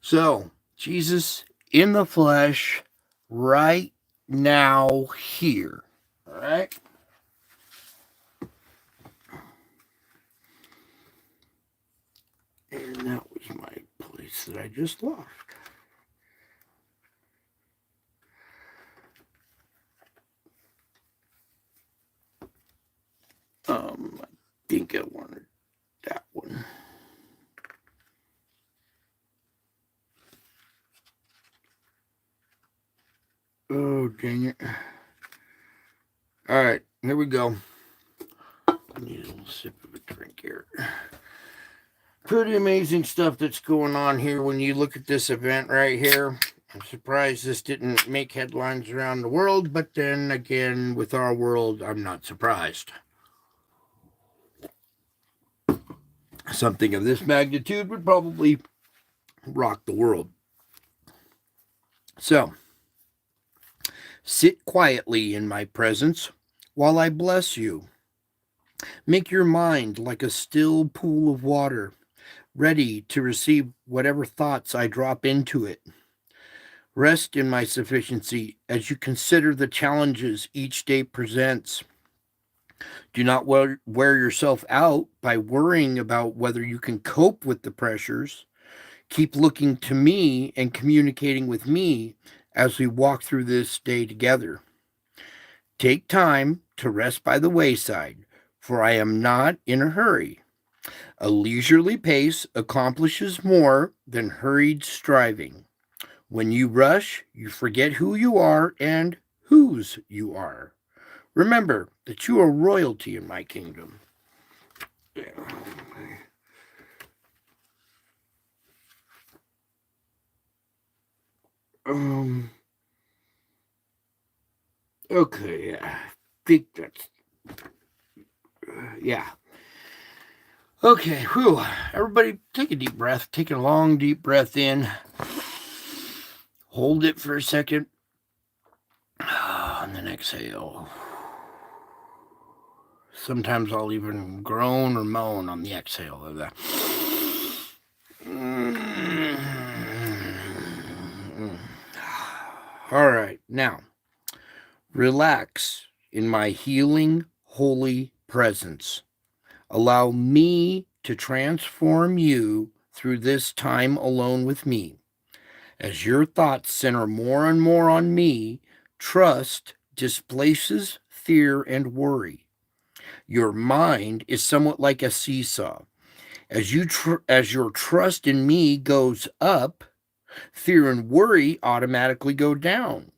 So, Jesus in the flesh right now here. All right? And that was my place that I just lost. I think I wanted that one. Oh, dang it. All right, here we go. I need a little sip of a drink here. Pretty amazing stuff that's going on here when you look at this event right here. I'm surprised this didn't make headlines around the world, but then again, with our world, I'm not surprised. Something of this magnitude would probably rock the world. So, sit quietly in my presence while I bless you. Make your mind like a still pool of water, ready to receive whatever thoughts I drop into it. Rest in my sufficiency as you consider the challenges each day presents. Do not wear yourself out by worrying about whether you can cope with the pressures. Keep looking to me and communicating with me as we walk through this day together. Take time to rest by the wayside, for I am not in a hurry. A leisurely pace accomplishes more than hurried striving. When you rush, you forget who you are and whose you are. Remember that you are royalty in my kingdom. Okay, I think that's, yeah. Okay, whew. Everybody take a deep breath. Take a long, deep breath in. Hold it for a second. And then exhale. Sometimes I'll even groan or moan on the exhale of that. All right, now relax in my healing, holy presence. Allow me to transform you through this time alone with me. As your thoughts center more and more on me, trust displaces fear and worry. Your mind is somewhat like a seesaw. As your trust in me goes up, fear and worry automatically go down.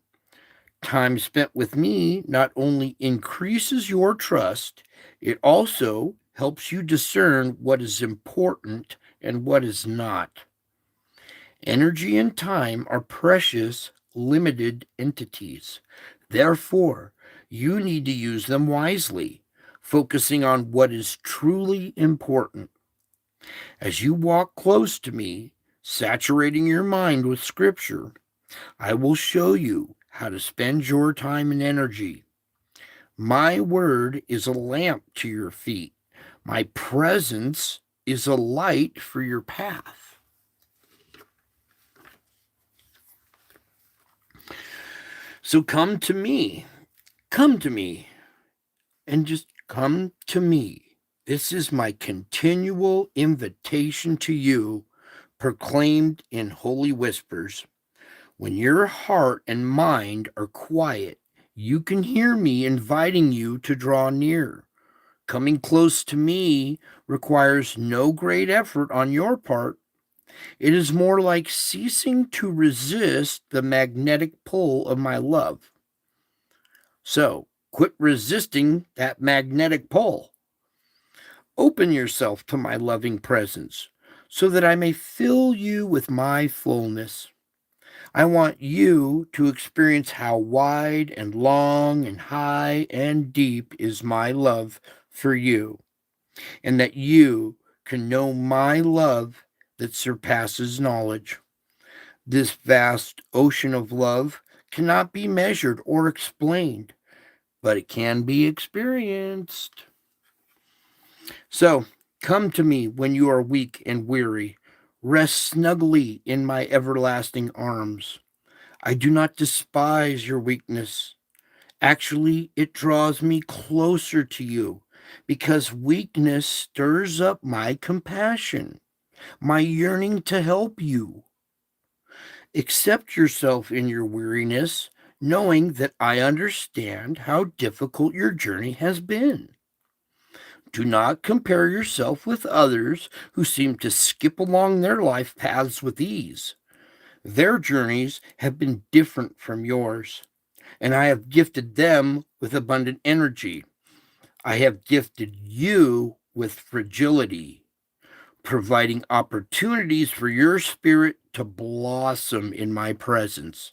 Time spent with me not only increases your trust, it also helps you discern what is important and what is not. Energy and time are precious, limited entities. Therefore, you need to use them wisely, focusing on what is truly important. As you walk close to me, saturating your mind with Scripture, I will show you how to spend your time and energy. My word is a lamp to your feet. My presence is a light for your path. So come to me, and just come to me. This is my continual invitation to you, proclaimed in holy whispers. When your heart and mind are quiet, you can hear me inviting you to draw near. Coming close to me requires no great effort on your part. It is more like ceasing to resist the magnetic pull of my love. So, quit resisting that magnetic pull. Open yourself to my loving presence so that I may fill you with my fullness. I want you to experience how wide and long and high and deep is my love for you, and that you can know my love that surpasses knowledge. This vast ocean of love cannot be measured or explained, but it can be experienced. So, come to me when you are weak and weary. Rest snugly in my everlasting arms. I do not despise your weakness. Actually, it draws me closer to you because weakness stirs up my compassion, my yearning to help you. Accept yourself in your weariness, knowing that I understand how difficult your journey has been. Do not compare yourself with others who seem to skip along their life paths with ease. Their journeys have been different from yours, and I have gifted them with abundant energy. I have gifted you with fragility, providing opportunities for your spirit to blossom in my presence.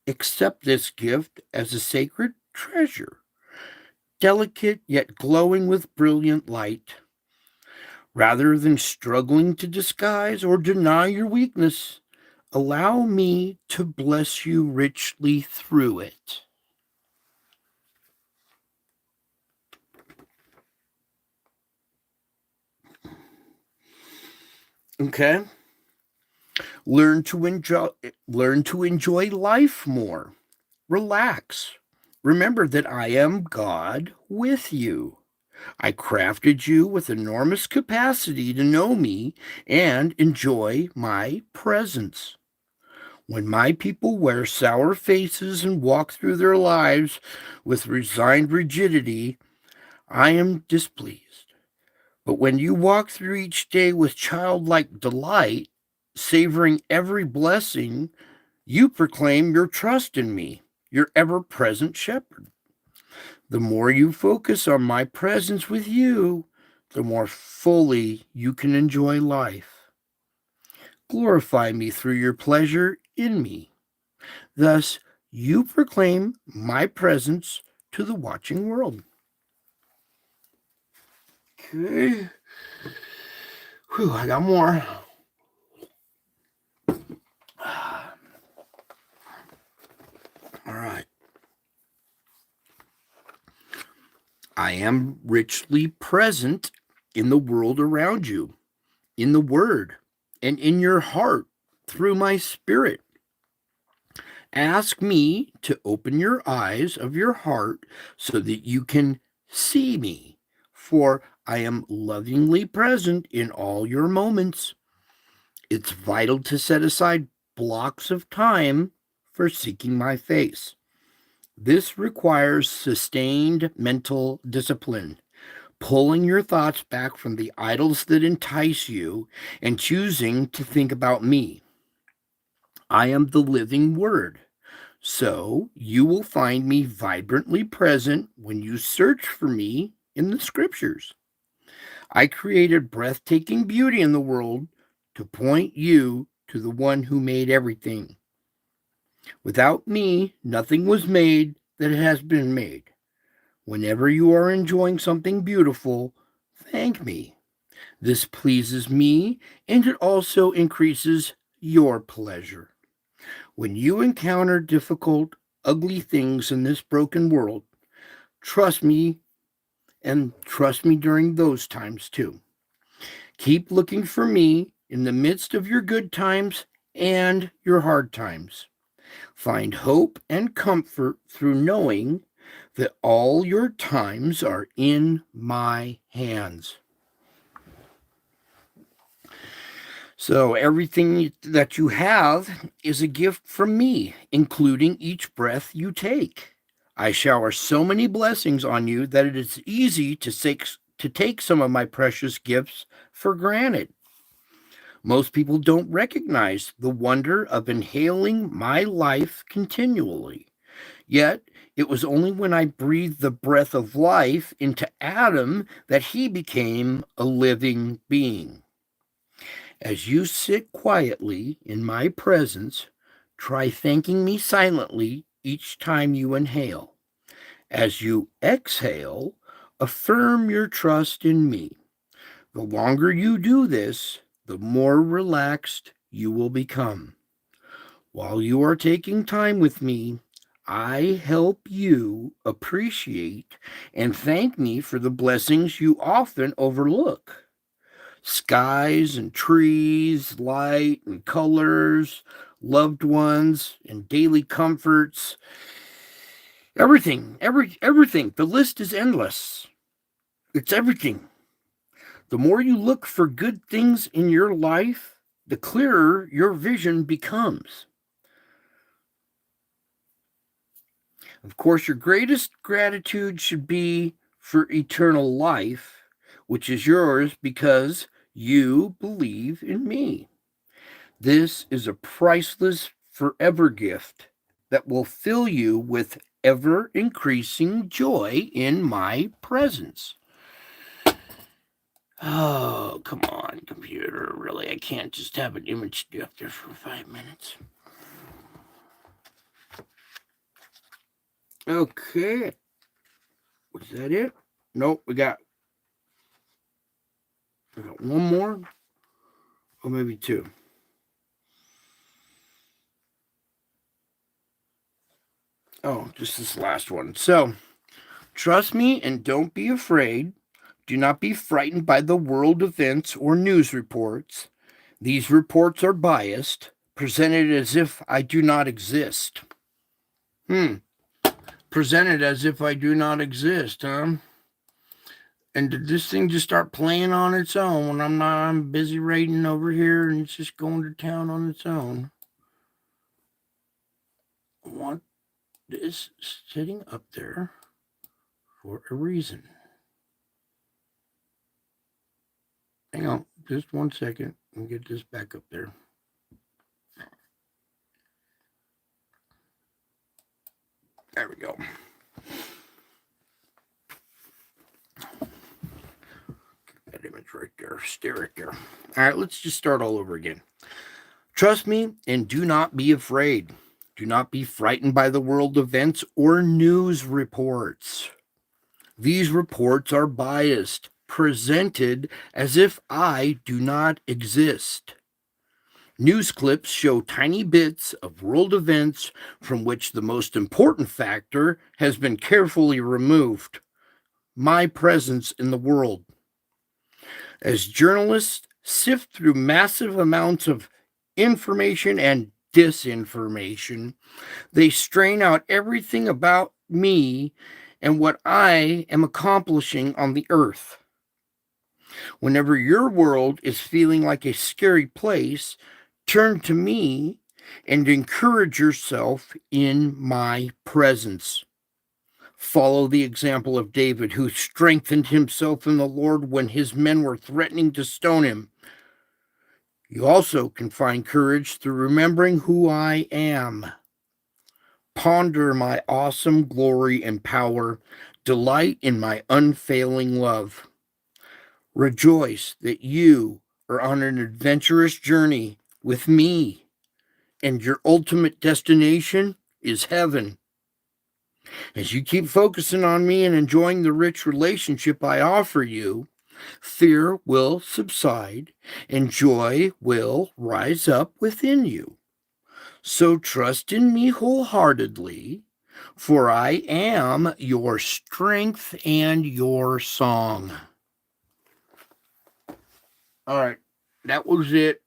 Accept this gift as a sacred treasure, delicate yet glowing with brilliant light. Rather than struggling to disguise or deny your weakness, allow me to bless you richly through it. Okay? Learn to enjoy life more. Relax. Remember that I am God with you. I crafted you with enormous capacity to know me and enjoy my presence. When my people wear sour faces and walk through their lives with resigned rigidity, I am displeased. But when you walk through each day with childlike delight, savoring every blessing, you proclaim your trust in me, your ever present shepherd. The more you focus on my presence with you, the more fully you can enjoy life. Glorify me through your pleasure in me. Thus, you proclaim my presence to the watching world. Okay. Whew, I got more. All right. I am richly present in the world around you, in the Word, and in your heart through my Spirit. Ask me to open your eyes of your heart so that you can see me, for I am lovingly present in all your moments. It's vital to set aside blocks of time for seeking my face. This requires sustained mental discipline, pulling your thoughts back from the idols that entice you and choosing to think about me. I am the living Word. So you will find me vibrantly present when you search for me in the scriptures. I created breathtaking beauty in the world to point you to the one who made everything. Without me, nothing was made that has been made. Whenever you are enjoying something beautiful, thank me. This pleases me, and it also increases your pleasure. When you encounter difficult, ugly things in this broken world, trust me, and trust me during those times too. Keep looking for me in the midst of your good times and your hard times. Find hope and comfort through knowing that all your times are in my hands. So everything that you have is a gift from me, including each breath you take. I shower so many blessings on you that it is easy to take some of my precious gifts for granted. Most people don't recognize the wonder of inhaling my life continually. Yet, it was only when I breathed the breath of life into Adam that he became a living being. As you sit quietly in my presence, try thanking me silently each time you inhale. As you exhale, affirm your trust in me. The longer you do this, the more relaxed you will become. While you are taking time with me, I help you appreciate and thank me for the blessings you often overlook. Skies and trees, light and colors, loved ones and daily comforts. Everything. The list is endless. It's everything. The more you look for good things in your life, the clearer your vision becomes. Of course, your greatest gratitude should be for eternal life, which is yours because you believe in me. This is a priceless forever gift that will fill you with ever increasing joy in my presence. Oh, come on, computer. Really, I can't just have an image up there for 5 minutes. Okay. Was that it? Nope, we got one more. Or maybe two. Oh, just this last one. So, trust me and don't be afraid. Do not be frightened by the world events or news reports. These reports are biased, presented as if I do not exist. Presented as if I do not exist, huh? And did this thing just start playing on its own when I'm busy raiding over here and it's just going to town on its own? I want this sitting up there for a reason. Hang on, just 1 second and get this back up there. There we go. That image right there. Stare it there. All right, let's just start all over again. Trust me and do not be afraid. Do not be frightened by the world events or news reports. These reports are biased, presented as if I do not exist. News clips show tiny bits of world events from which the most important factor has been carefully removed: my presence in the world. As journalists sift through massive amounts of information and disinformation, they strain out everything about me and what I am accomplishing on the earth. Whenever your world is feeling like a scary place, turn to me and encourage yourself in my presence. Follow the example of David, who strengthened himself in the Lord when his men were threatening to stone him. You also can find courage through remembering who I am. Ponder my awesome glory and power. Delight in my unfailing love. Rejoice that you are on an adventurous journey with me, and your ultimate destination is heaven. As you keep focusing on me and enjoying the rich relationship I offer you, fear will subside and joy will rise up within you. So trust in me wholeheartedly, for I am your strength and your song. All right, that was it.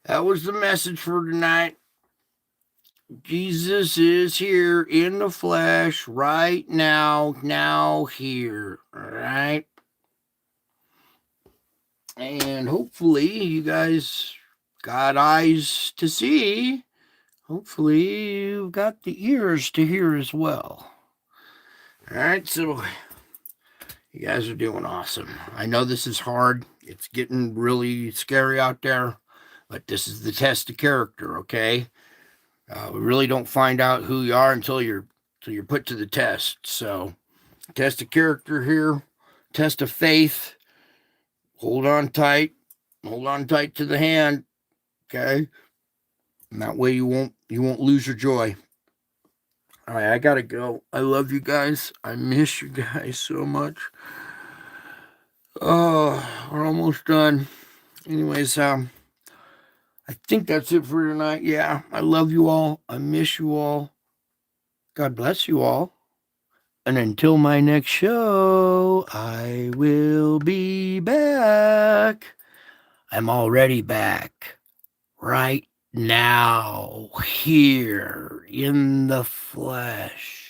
That was the message for tonight. Jesus is here in the flesh right now here. All right. And hopefully you guys got eyes to see. Hopefully you've got the ears to hear as well. All right, so you guys are doing awesome. I know this is hard. It's getting really scary out there, but this is the test of character, okay? We really don't find out who you are until you're put to the test. So, test of character here, test of faith. Hold on tight to the hand, okay? And that way you won't lose your joy. All right, I gotta go. I love you guys. I miss you guys so much. Oh, we're almost done. Anyways, I think that's it for tonight. Yeah, I love you all. I miss you all. God bless you all. And until my next show, I will be back. I'm already back. Right now, here in the flesh.